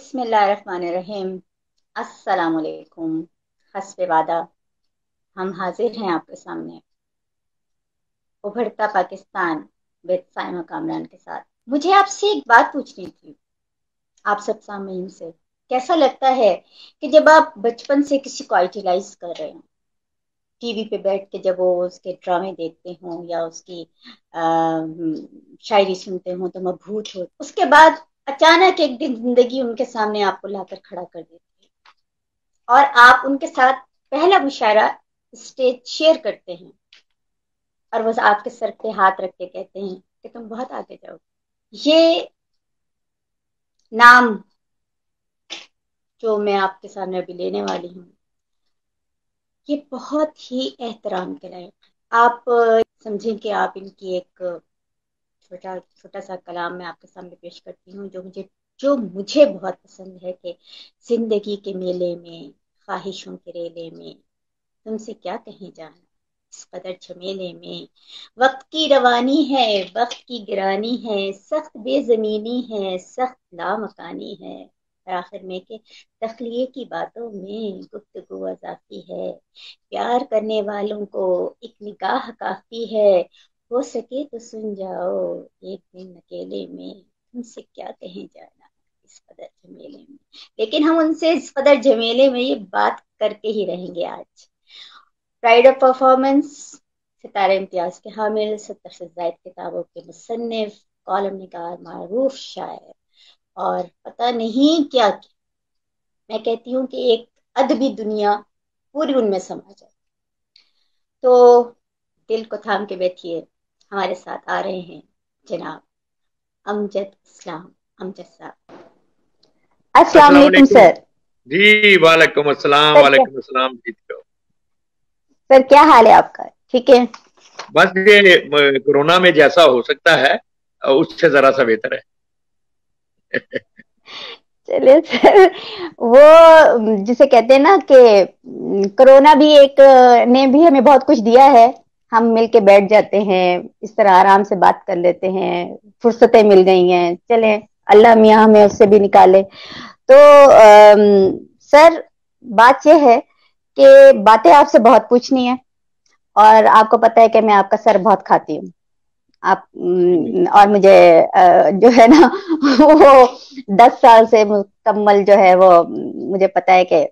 बिस्मिल्लाहिर्रहमानिर्रहीम। अस्सलामुअलैकुम। हस्बे वादा हम हाजिर हैं आपके सामने उभरता पाकिस्तान विद साइमा कामरान के साथ। मुझे आपसे एक बात पूछनी थी, आप सब सामीन से। कैसा लगता है कि जब आप बचपन से किसी को आइडियलाइज कर रहे हो, टीवी पे बैठ के जब वो उसके ड्रामे देखते हो या उसकी शायरी सुनते हो तो मबहूत हो, उसके बाद अचानक एक दिन जिंदगी उनके सामने आपको लाकर खड़ा कर देती है और आप उनके साथ पहला मुशायरा स्टेज शेयर करते हैं और वो आपके सर पे हाथ रख के कहते हैं कि तुम बहुत आगे जाओगे। ये नाम जो मैं आपके सामने अभी लेने वाली हूँ, ये बहुत ही एहतराम के लायक है। आप समझें कि आप इनकी एक छोटा छोटा सा कलाम मैं आपके सामने पेश करती हूँ, जो मुझे बहुत पसंद है कि जिंदगी के मेले में, ख्वाहिशों के रेले में, तुमसे क्या कहीं जाना, इस कदर झमेले में। वक्त की रवानी है, वक्त की गिरानी है, सख्त बेजमीनी है, सख्त लामकानी है। और आखिर में के तखलिए की बातों में गुफ्तगू अजाफी है। प्यार करने वालों को एक निगाह काफी है। हो सके तो सुन जाओ एक दिन अकेले में, तुमसे क्या कहीं जाना इस कदर झमेले में। लेकिन हम उनसे इस कदर झमेले में ये बात करके ही रहेंगे आज। प्राइड ऑफ परफॉर्मेंस, सितारे इम्तियाज के हामिल, 70 से ज्यादा किताबों के मुसन्निफ, कॉलम निगार, मारूफ शायर और पता नहीं क्या क्या। मैं कहती हूँ कि एक अदबी दुनिया पूरी उनमें समा जाए। तो दिल को थाम के बैठिए, हमारे साथ आ रहे हैं जनाब अमजद इस्लाम। अमजद साहब, अस्सलाम अस्सलाम वालेकुम वालेकुम। सर। जी वालेकुम अस्सलाम, सर क्या वालेकुम अस्सलाम जी। तो सर क्या हाल है आपका? ठीक है? बस ये कोरोना में जैसा हो सकता है उससे जरा सा बेहतर है। चलिए सर, वो जिसे कहते हैं ना कि कोरोना भी एक ने भी हमें बहुत कुछ दिया है। हम मिलके बैठ जाते हैं, इस तरह आराम से बात कर लेते हैं, फुर्सतें मिल गई हैं। चले, अल्लाह मियाँ हमें उससे भी निकाले। तो सर, बात यह है कि बातें आपसे बहुत पूछनी है और आपको पता है कि मैं आपका सर बहुत खाती हूँ। आप और मुझे जो है ना वो 10 साल से मुकम्मल जो है वो मुझे पता है कि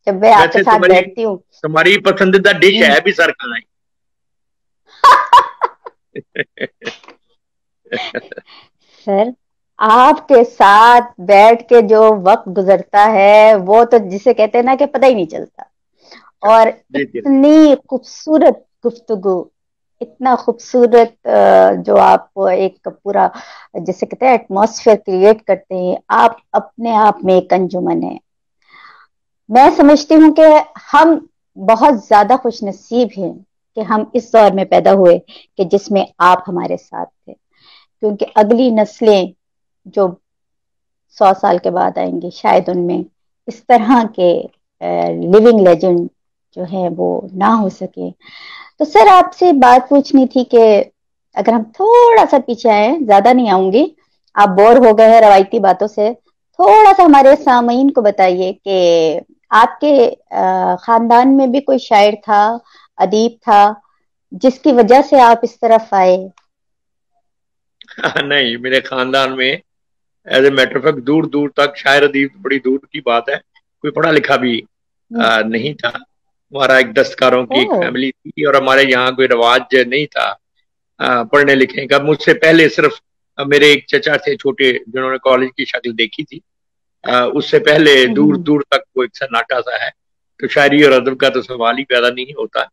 जब मैं आपके वैसे साथ तुम्हारी बैठती हूँ। तुम्हारी पसंदीदा डिश है भी सर खाना ही। सर, आपके साथ बैठ के जो वक्त गुजरता है वो तो जिसे कहते हैं ना कि पता ही नहीं चलता। और जी जी। इतनी खूबसूरत गुफ्तगू, इतना खूबसूरत जो आप एक पूरा जिसे कहते हैं एटमॉस्फेयर क्रिएट करते हैं, आप अपने आप में एक अंजुमन है। मैं समझती हूँ कि हम बहुत ज्यादा खुश नसीब हैं कि हम इस दौर में पैदा हुए कि जिसमें आप हमारे साथ थे, क्योंकि अगली नस्लें जो 100 साल के बाद आएंगी शायद उनमें इस तरह के लिविंग लेजेंड जो है वो ना हो सके। तो सर, आपसे बात पूछनी थी कि अगर हम थोड़ा सा पीछे आए, ज्यादा नहीं आऊंगी, आप बोर हो गए हैं रवायती बातों से, थोड़ा सा हमारे सामईन को बताइए कि आपके खानदान में भी कोई शायर था, अदीब था, जिसकी वजह से आप इस तरफ आए? नहीं, मेरे खानदान में as a matter of fact दूर दूर तक शायर अदीब बड़ी दूर की बात है, कोई पढ़ा लिखा भी हम्म। नहीं था। हमारा एक दस्तकारों की एक ओ। फैमिली थी और हमारे यहाँ कोई रिवाज नहीं था पढ़ने लिखने का। मुझसे पहले सिर्फ मेरे एक चचा थे छोटे, जिन्होंने कॉलेज की शक्ल देखी थी। उससे पहले दूर हम्म। दूर तक वो एक सन्नाटा सा है। तो शायरी और अदब का तो सवाल ही पैदा नहीं होता।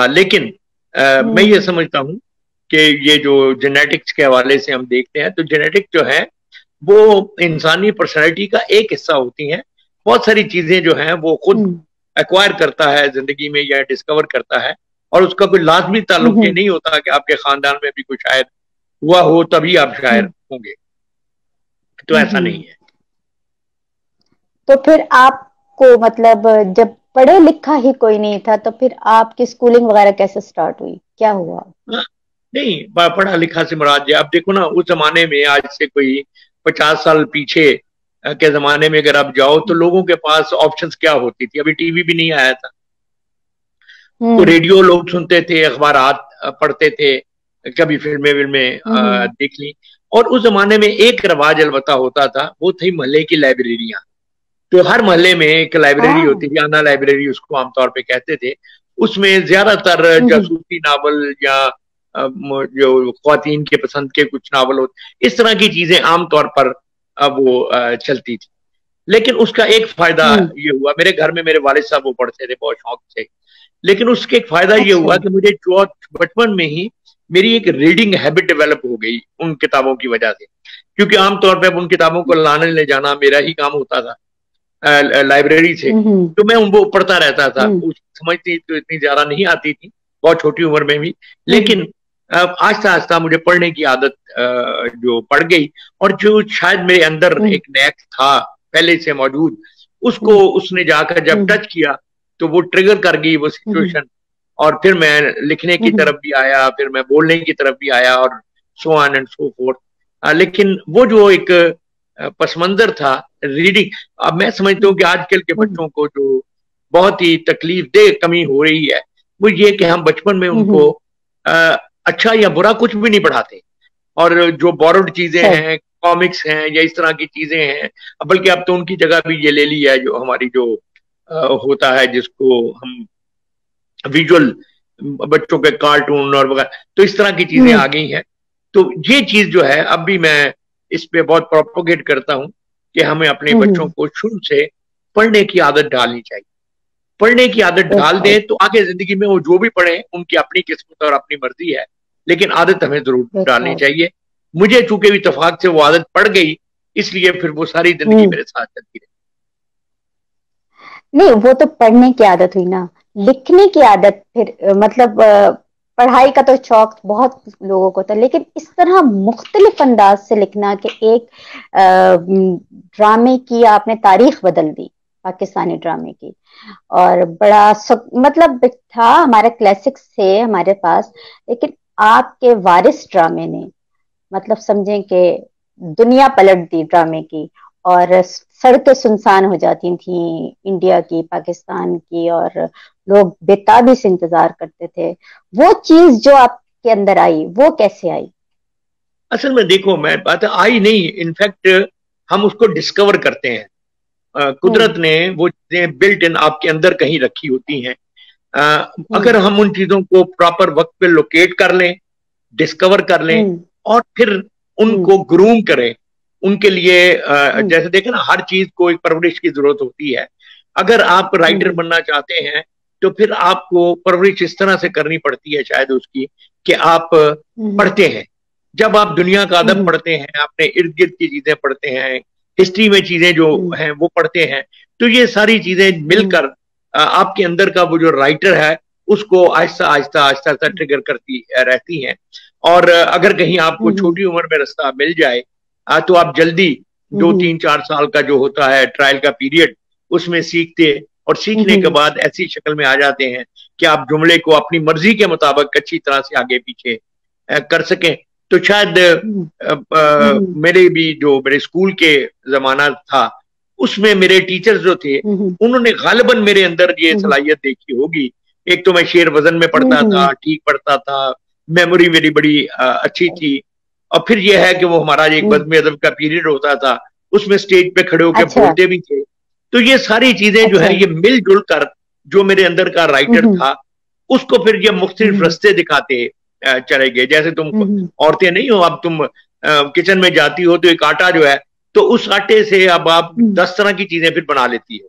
लेकिन मैं ये हम्म। समझता हूँ कि ये जो जेनेटिक्स के हवाले से हम देखते हैं, तो जेनेटिक जो है वो इंसानी पर्सनैलिटी का एक हिस्सा होती हैं। बहुत सारी चीजें जो हैं वो खुद हम्म। एक्वायर करता है जिंदगी में या डिस्कवर करता है, और उसका कोई लाजमी ताल्लुक ये हम्म। नहीं होता कि आपके खानदान में भी कोई शायर हुआ हो तभी आप शायर हम्म। होंगे। तो ऐसा नहीं हम्म। है। तो फिर आपको मतलब जब पढ़े लिखा ही कोई नहीं था तो फिर आपकी स्कूलिंग वगैरह कैसे स्टार्ट हुई, क्या हुआ? हाँ, नहीं, पढ़ा लिखा से मुराद है, आप देखो ना, उस जमाने में आज से कोई 50 साल पीछे के जमाने में अगर आप जाओ तो लोगों के पास ऑप्शंस क्या होती थी, अभी टीवी भी नहीं आया था, तो हम्म। रेडियो लोग सुनते थे, अखबारात पढ़ते थे, कभी फिल्में विल्में हम्म। देख ली। और उस जमाने में एक रवाज अलबत्ता होता था, वो थी मोहल्ले की लाइब्रेरियां। तो हर मोहल्ले में एक लाइब्रेरी हाँ। होती थी, आना लाइब्रेरी उसको आमतौर पे कहते थे। उसमें ज्यादातर हम्म। जासूसी नावल या जो ख्वातीन के पसंद के कुछ नावल होते, इस तरह की चीजें आमतौर पर वो चलती थी। लेकिन उसका एक फायदा हम्म। ये हुआ, मेरे घर में मेरे वालिद साहब वो पढ़ते थे बहुत शौक से, लेकिन उसके एक फायदा ये अच्छा। हुआ कि मुझे जो बचपन में ही मेरी एक रीडिंग हैबिट डेवलप हो गई उन किताबों की वजह से। क्योंकि आमतौर पर उन किताबों को लाने ले जाना मेरा ही काम होता था लाइब्रेरी से, हम्म। तो मैं उनको पढ़ता रहता था। हम्म। उस समझ तो इतनी ज्यादा नहीं आती थी, बहुत छोटी उम्र में भी, हम्म। लेकिन आहिस्ता आहिस्ता मुझे पढ़ने की आदत जो पड़ गई। और जो शायद मेरे अंदर हम्म। एक नैक था पहले से मौजूद, उसको हम्म। उसने जाकर जब हम्म। टच किया तो वो ट्रिगर कर गई वो हम्म। सिचुएशन। और फिर मैं लिखने की हम्म। तरफ भी आया, फिर मैं बोलने की तरफ भी आया, और so on and so fourth. लेकिन वो जो एक पस मंजर था रीडिंग, अब मैं समझता हूँ कि आजकल के हम्म। बच्चों को जो बहुत ही तकलीफ दे कमी हो रही है, वो ये कि हम बचपन में उनको हम्म। अ, अच्छा या बुरा कुछ भी नहीं पढ़ाते। और जो बोरोड चीजें सही। हैं, कॉमिक्स हैं या इस तरह की चीजें हैं, बल्कि अब तो उनकी जगह भी ये ले ली है, जो हमारी जो होता है जिसको हम विजुअल, बच्चों के कार्टून और वगैरह, तो इस तरह की चीजें हम्म। आ गई हैं। तो ये चीज जो है अब भी मैं इस पे बहुत प्रोपोगेट करता हूँ कि हमें अपने बच्चों हम्म। को शुरू से पढ़ने की आदत डालनी चाहिए। पढ़ने की आदत डाल बिल्कुल। दें तो आगे जिंदगी में वो जो भी पढ़े उनकी अपनी किस्मत और अपनी मर्जी है, लेकिन आदत हमें जरूर डालनी बिल्कुल। चाहिए। मुझे चूंकि इत्तेफाक से वो आदत पड़ गई, इसलिए फिर वो सारी जिंदगी हम्म। मेरे साथ चलती रही। नहीं, वो तो पढ़ने की आदत हुई ना, लिखने की आदत फिर मतलब पढ़ाई का तो शौक बहुत लोगों को था, लेकिन इस तरह मुख्तलिफ अंदाज से लिखना कि एक ड्रामे की आपने तारीख बदल दी, पाकिस्तानी ड्रामे की। और बड़ा मतलब था, हमारे क्लासिक्स थे हमारे पास, लेकिन आपके वारिस ड्रामे ने मतलब समझें कि दुनिया पलट दी ड्रामे की। और सड़कें सुनसान हो जाती थी इंडिया की, पाकिस्तान की, और लोग बेताबी से इंतजार करते थे। वो चीज जो आपके अंदर आई, वो कैसे आई? असल में देखो, मैं बात आई नहीं, इनफैक्ट हम उसको डिस्कवर करते हैं। हम्म। कुदरत ने वो चीजें बिल्ट इन आपके अंदर कहीं रखी होती हैं। हम्म। अगर हम उन चीजों को प्रॉपर वक्त पे लोकेट कर लें, डिस्कवर कर लें, हम्म। और फिर हम्म। उनको ग्रूम करें, उनके लिए हम्म। जैसे देखे ना, हर चीज को एक परवरिश की जरूरत होती है। अगर आप राइटर हम्म। बनना चाहते हैं तो फिर आपको परवरिश इस तरह से करनी पड़ती है शायद उसकी, कि आप हम्म। पढ़ते हैं। जब आप दुनिया का अदब हम्म। पढ़ते हैं, अपने इर्द गिर्द की चीजें पढ़ते हैं, हिस्ट्री में चीजें जो हम्म। हैं वो पढ़ते हैं, तो ये सारी चीजें हम्म। मिलकर आपके अंदर का वो जो राइटर है उसको आहिस्ता आहिस्ता आहिस्ता आहिस्ता ट्रिगर करती रहती हैं। और अगर कहीं आपको हम्म। छोटी उम्र में रास्ता मिल जाए, तो आप जल्दी दो हम्म। तीन चार साल का जो होता है ट्रायल का पीरियड, उसमें सीखते और सीखने के हम्म। बाद ऐसी शक्ल में आ जाते हैं कि आप जुमले को अपनी मर्जी के मुताबिक अच्छी तरह से आगे पीछे कर सकें। तो शायद हम्म। हम्म। मेरे भी जो मेरे स्कूल के जमाना था, उसमें मेरे टीचर्स जो थे, हम्म। उन्होंने गालिबन मेरे अंदर ये सलाहियत देखी होगी। एक तो मैं शेर वजन में पढ़ता हम्म। था, ठीक पढ़ता था, मेमोरी मेरी बड़ी अच्छी थी। और फिर यह है कि वो हमारा एक हम्म। बज़्म अदब का पीरियड होता था, उसमें स्टेज पे खड़े होकर अच्छा। बोलते भी थे। तो ये सारी चीजें जो अच्छा। है ये मिलजुल कर जो मेरे अंदर का राइटर हम्म। था, उसको फिर ये मुख्तलिफ हम्म। रास्ते दिखाते चले गए। जैसे तुम हम्म। औरतें नहीं हो, अब तुम किचन में जाती हो तो एक आटा जो है, तो उस आटे से अब आप हम्म। 10 तरह की चीजें फिर बना लेती हो,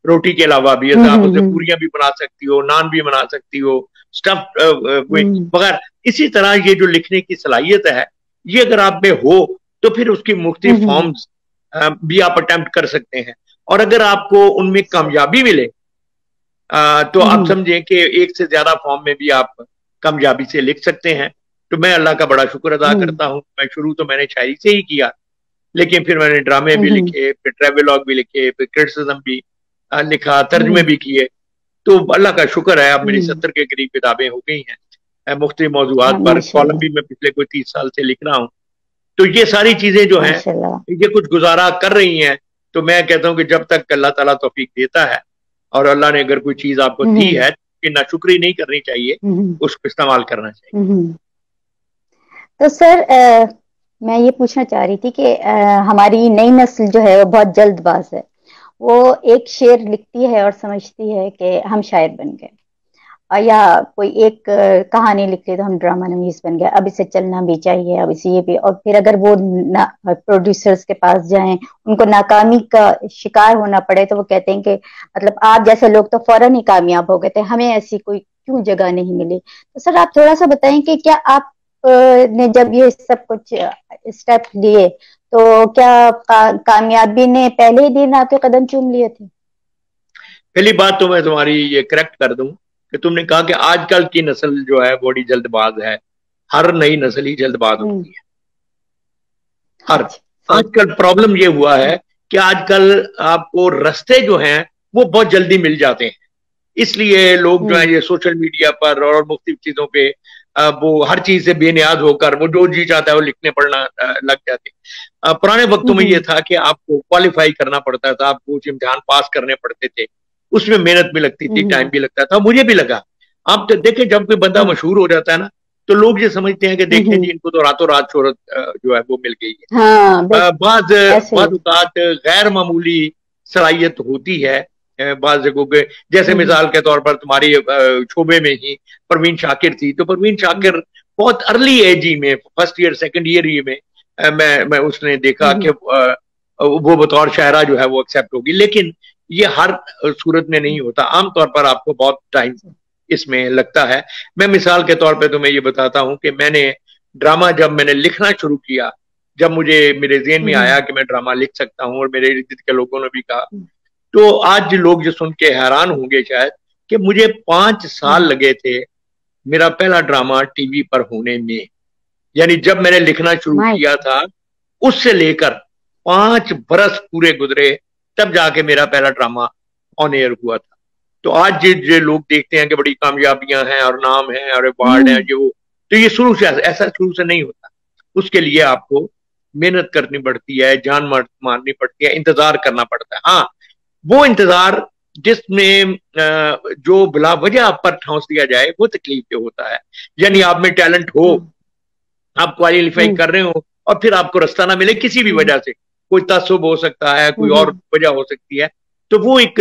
रोटी के अलावा भी। हम्म। ऐसा आप उससे हम्म। पूरियां भी बना सकती हो, नान भी बना सकती हो, स्टफ हम्म। वगैरह। इसी तरह ये जो लिखने की सलाहियत है, ये अगर आप में हो तो फिर उसकी मुख्तलिफ हम्म। फॉर्म्स भी आप अटेम्प्ट कर सकते हैं। और अगर आपको उनमें कामयाबी मिले, तो आप हम्म। समझें कि एक से ज्यादा फॉर्म में भी आप कामयाबी से लिख सकते हैं। तो मैं अल्लाह का बड़ा शुक्र अदा हम्म। करता हूँ। मैं शुरू तो मैंने शायरी से ही किया, लेकिन फिर मैंने ड्रामे भी हम्म। लिखे, फिर ट्रेवलॉग भी लिखे, फिर क्रिटिसिज्म भी लिखा, तर्जमे हम्म। भी किए। तो अल्लाह का शुक्र है, अब मेरी हम्म। 70 के करीब किताबें हो गई हैं। मुख्तलिफ मौजूआत हाँ, पर कॉलम माशाल्लाह। भी मैं पिछले कोई 30 साल से लिख रहा हूँ। तो ये सारी चीजें जो हैं, माशाल्लाह। ये कुछ गुजारा कर रही हैं। तो मैं कहता हूँ कि जब तक अल्लाह ताला तौफीक देता है और अल्लाह ने अगर कोई चीज आपको दी हम्म है कि नाशुक्री नहीं करनी चाहिए, हम्म उसको इस्तेमाल करना चाहिए। हम्म। तो सर मैं ये पूछना चाह रही थी कि हमारी नई नस्ल जो है वो बहुत जल्दबाज है। वो एक शेर लिखती है और समझती है कि हम शायर बन गए, या कोई एक कहानी लिख ली तो हम ड्रामा नवीस बन गए, अब इसे चलना भी चाहिए, अब इसे ये भी। और फिर अगर वो प्रोड्यूसर्स के पास जाएं, उनको नाकामी का शिकार होना पड़े, तो वो कहते हैं कि मतलब आप जैसे लोग तो फौरन ही कामयाब हो गए थे, हमें ऐसी कोई क्यों जगह नहीं मिली। तो सर आप थोड़ा सा बताएं कि क्या आप ने जब ये सब कुछ स्टेप लिए, तो क्या कामयाबी ने पहले ही दिन आपके कदम चूम लिए थे? पहली बात तो मैं तुम्हारी ये करेक्ट कर दूं कि तुमने कहा कि आजकल की नस्ल जो है बड़ी जल्दबाज है। हर नई नस्ल ही जल्दबाज हम्म। होती है, हाँ हर। जी, सही। आजकल प्रॉब्लम ये हुआ है कि आजकल आपको रास्ते जो हैं वो बहुत जल्दी मिल जाते हैं, इसलिए लोग जो है हम्म ये सोशल मीडिया पर और मुख्तलिफ चीजों पे वो हर चीज से बेनियाज होकर वो जो जी चाहता है वो लिखने पढ़ना लग जाते हैं। पुराने वक्तों में ये हम्म था कि आपको क्वालिफाई करना पड़ता था, आपको कुछ इम्तिहान पास करने पड़ते थे, उसमें मेहनत भी लगती थी, टाइम हम्म भी लगता था, मुझे भी लगा। आप तो देखें जब कोई बंदा हम्म मशहूर हो जाता है ना, तो लोग ये समझते हैं कि देखें हम्म। जी इनको तो रातों रात शोहरत जो है वो मिल गई है। हाँ, बाज ऐसे ही। बाज औकात गैर मामूली सलाहियत होती है बाज जगहों पे। जैसे हम्म मिसाल के तौर पर तुम्हारी शोबे में ही परवीन शाकिर थी, तो परवीन हम्म शाकिर बहुत अर्ली एज ही में, फर्स्ट ईयर सेकंड ईयर ही में मैं उसने देखा कि हम्म वो बतौर शायरा जो है वो एक्सेप्ट होगी। लेकिन ये हर सूरत में नहीं होता, आमतौर पर आपको बहुत टाइम इसमें लगता है। मैं मिसाल के तौर पे तुम्हें ये बताता हूँ कि ड्रामा जब मैंने लिखना शुरू किया, जब मुझे मेरे ज़हन में हम्म आया कि मैं ड्रामा लिख सकता हूँ और मेरे इर्द गिर्द के लोगों ने भी कहा, तो आज लोग जो सुन के हैरान होंगे शायद कि मुझे 5 साल हम्म। लगे थे मेरा पहला ड्रामा टीवी पर होने में। यानी जब मैंने लिखना शुरू माय किया था उससे लेकर 5 बरस पूरे गुजरे, तब जाके मेरा पहला ड्रामा ऑन एयर हुआ था। तो आज जो लोग देखते हैं कि बड़ी कामयाबियां हैं और नाम है और अवार्ड है हम्म जो, तो ये शुरू से ऐसा शुरू से नहीं होता। उसके लिए आपको मेहनत करनी पड़ती है, जान मारनी पड़ती है, इंतजार करना पड़ता है। हाँ, वो इंतजार जिसमें जो बिला वजह आप पर ठौंस दिया जाए वो तकलीफ पे होता है। यानी आप में टैलेंट हो, हाँ, आप क्वालिफाई हम्म कर रहे हो और फिर आपको रास्ता ना मिले किसी भी हम्म वजह से, कोई तस्सुब हो सकता है, कोई और हम्म वजह हो सकती है, तो वो एक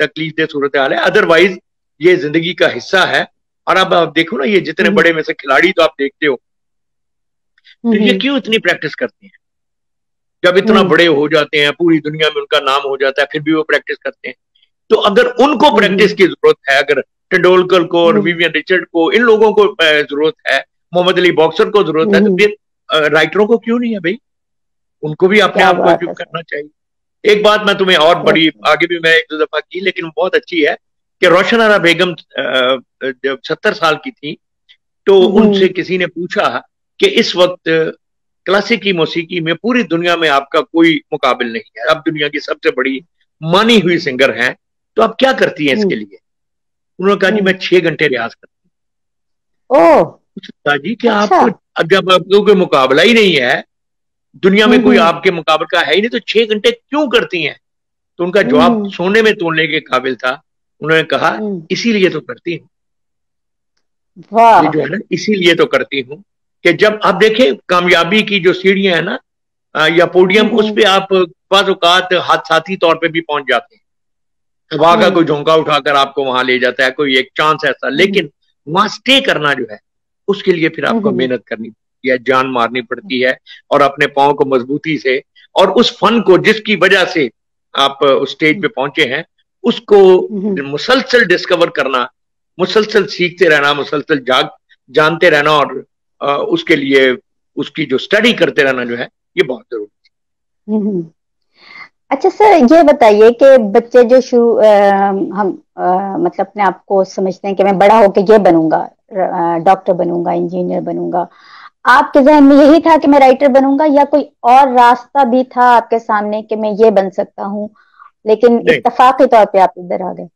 तकलीफ दे सूरत हाल है। अदरवाइज ये जिंदगी का हिस्सा है। और अब आप देखो ना, ये जितने हम्म बड़े में से खिलाड़ी तो आप देखते हो, तो ये हम्म क्यों इतनी प्रैक्टिस करते हैं? जब इतना हम्म बड़े हो जाते हैं, पूरी दुनिया में उनका नाम हो जाता है, फिर भी वो प्रैक्टिस करते हैं। तो अगर उनको प्रैक्टिस हम्म की जरूरत है, अगर तेंदुलकर को और हम्म विवियन रिचर्ड को, इन लोगों को जरूरत है, मोहम्मद अली बॉक्सर को जरूरत है, तो हम्म। फिर राइटरों को क्यों नहीं है भाई? उनको भी अपने क्या आप को बात इक्विप है सर! करना चाहिए। एक बात मैं तुम्हें और बहुत बड़ी सही। आगे भी मैं एक दो दफा की, लेकिन बहुत अच्छी है कि रोशन आरा बेगम जब 70 साल की थी, तो हम्म उनसे किसी ने पूछा कि इस वक्त क्लासिकी मौसीकी में पूरी दुनिया में आपका कोई मुकाबिल नहीं है, आप दुनिया की सबसे बड़ी मानी हुई सिंगर हैं, तो आप क्या करती हैं इसके हम्म लिए? उन्होंने कहा जी हम्म। मैं 6 घंटे रियाज करती ओह, हूँ। कहा जी कि अच्छा। आपको, अब जब आपको कोई मुकाबला ही नहीं है, दुनिया में कोई हम्म आपके मुकाबले का है ही नहीं, तो 6 घंटे क्यों करती हैं? तो उनका जवाब हम्म सोने में तोड़ने के काबिल था। उन्होंने कहा हम्म। इसीलिए तो करती हूँ, ये वाह। जो है ना, इसीलिए तो करती हूँ कि जब आप देखें कामयाबी की जो सीढ़ियां है ना, या पोडियम, उस हम्म पे आप बाज़ औक़ात हादसाती तौर पे भी पहुंच जाते हैं। हवा का हम्म कोई झोंका उठाकर आपको वहां ले जाता है, कोई एक चांस ऐसा, हम्म लेकिन वहां स्टे करना जो है, उसके लिए फिर आपको हम्म मेहनत करनी पड़ती है, जान मारनी पड़ती है, और अपने पाँव को मजबूती से, और उस फन को जिसकी वजह से आप उस स्टेज पे पहुंचे हैं, उसको हम्म मुसलसल डिस्कवर करना, मुसलसल सीखते रहना, मुसलसल जानते रहना, और उसके लिए उसकी जो स्टडी करते रहना जो है, ये बहुत जरूरी हम्म। अच्छा सर, ये बताइए कि बच्चे जो शुरू हम मतलब अपने आप को समझते हैं कि मैं बड़ा होके ये बनूंगा, डॉक्टर बनूंगा, इंजीनियर बनूंगा। आपके जहन में यही था कि मैं राइटर बनूंगा, या कोई और रास्ता भी था आपके सामने कि मैं ये बन सकता हूँ, लेकिन नहीं। इत्तेफाकी तौर पे आप इधर आ गए?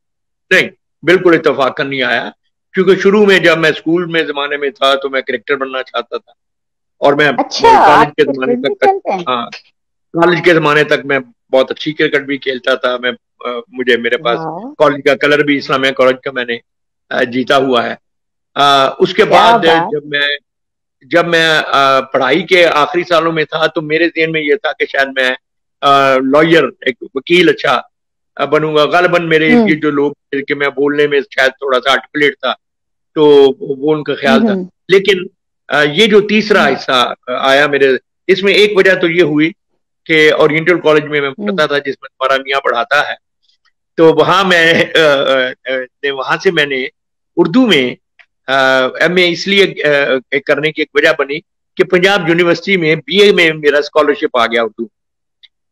नहीं, बिल्कुल इत्तेफाकन नहीं आया, क्योंकि शुरू में जब मैं स्कूल में जमाने में था तो मैं क्रिकेटर बनना चाहता था, और मैं अच्छा, कॉलेज आप के जमाने क्रिकेट भी तक खेलते हैं? हाँ, कॉलेज के जमाने तक मैं बहुत अच्छी क्रिकेट भी खेलता था मैं। मेरे पास वाह, कॉलेज का कलर भी इस्लामिया कॉलेज का मैंने जीता हुआ है। उसके क्या बाद बात। जब मैं पढ़ाई के आखिरी सालों में था तो मेरे ज़हन में ये था कि शायद मैं लॉयर, एक वकील अच्छा बनूंगा। गालिबन मेरे इर्द हम्म गिर्द जो लोग थे कि मैं बोलने में शायद थोड़ा सा आर्टिकुलेट था, तो वो उनका ख्याल था। हम्म लेकिन ये जो तीसरा हम्म हिस्सा आया मेरे, इसमें एक वजह तो ये हुई कि ओरिएंटल कॉलेज में मैं हम्म पढ़ता था जिसमें हमारा मियाँ पढ़ाता है। तो वहां वहां से मैंने उर्दू में एमए इसलिए करने की एक वजह बनी कि पंजाब यूनिवर्सिटी में बीए में मेरा स्कॉलरशिप आ गया उर्दू।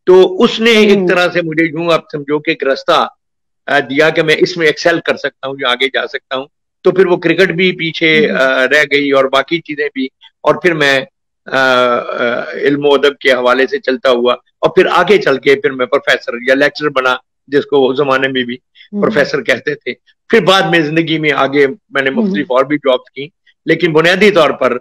तो उसने एक हम्म तरह से मुझे यूं आप समझो कि एक रास्ता दिया कि मैं इसमें एक्सेल कर सकता हूँ या आगे जा सकता हूँ। तो फिर वो क्रिकेट भी पीछे हम्म रह गई और बाकी चीजें भी। और फिर मैं इल्म अदब के हवाले से चलता हुआ और फिर आगे चल के फिर मैं प्रोफेसर या लेक्चरर बना, जिसको उस जमाने में भी हम्म प्रोफेसर कहते थे। फिर बाद में जिंदगी में आगे मैंने हम्म मुख्तलिफ और भी जॉब्स की, लेकिन बुनियादी तौर पर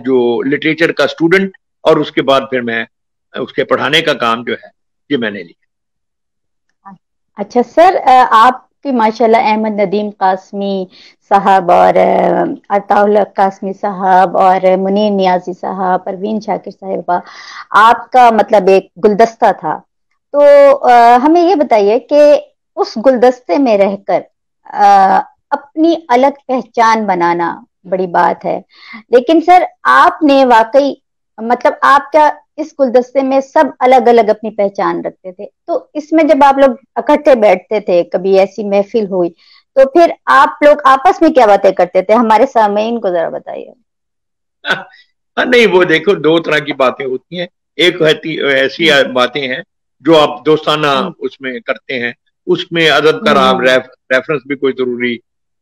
जो लिटरेचर का स्टूडेंट और उसके बाद फिर मैं उसके पढ़ाने का काम जो है ये मैंने लिया। अच्छा सर, आपकी माशाल्लाह अहमद नदीम कासमी साहब और अताउल कासमी साहब और मुनीर नियाजी साहब, परवीन शाकिर साहिबा, आपका मतलब एक गुलदस्ता था। तो हमें ये बताइए कि उस गुलदस्ते में रहकर अ, अपनी अलग पहचान बनाना बड़ी बात है। लेकिन सर आपने वाकई मतलब आपका इस गुलदस्ते में सब अलग अलग अपनी पहचान रखते थे, तो इसमें जब आप लोग इकट्ठे बैठते थे, कभी ऐसी महफिल हुई, तो फिर आप लोग आपस में क्या बातें करते थे? हमारे सामईन को जरा बताइए। नहीं, वो देखो दो तरह की बातें होती हैं। एक ऐसी हम्म बातें हैं जो आप दोस्ताना हम्म उसमें करते हैं, उसमें अदब का हम्म रेफरेंस भी कोई जरूरी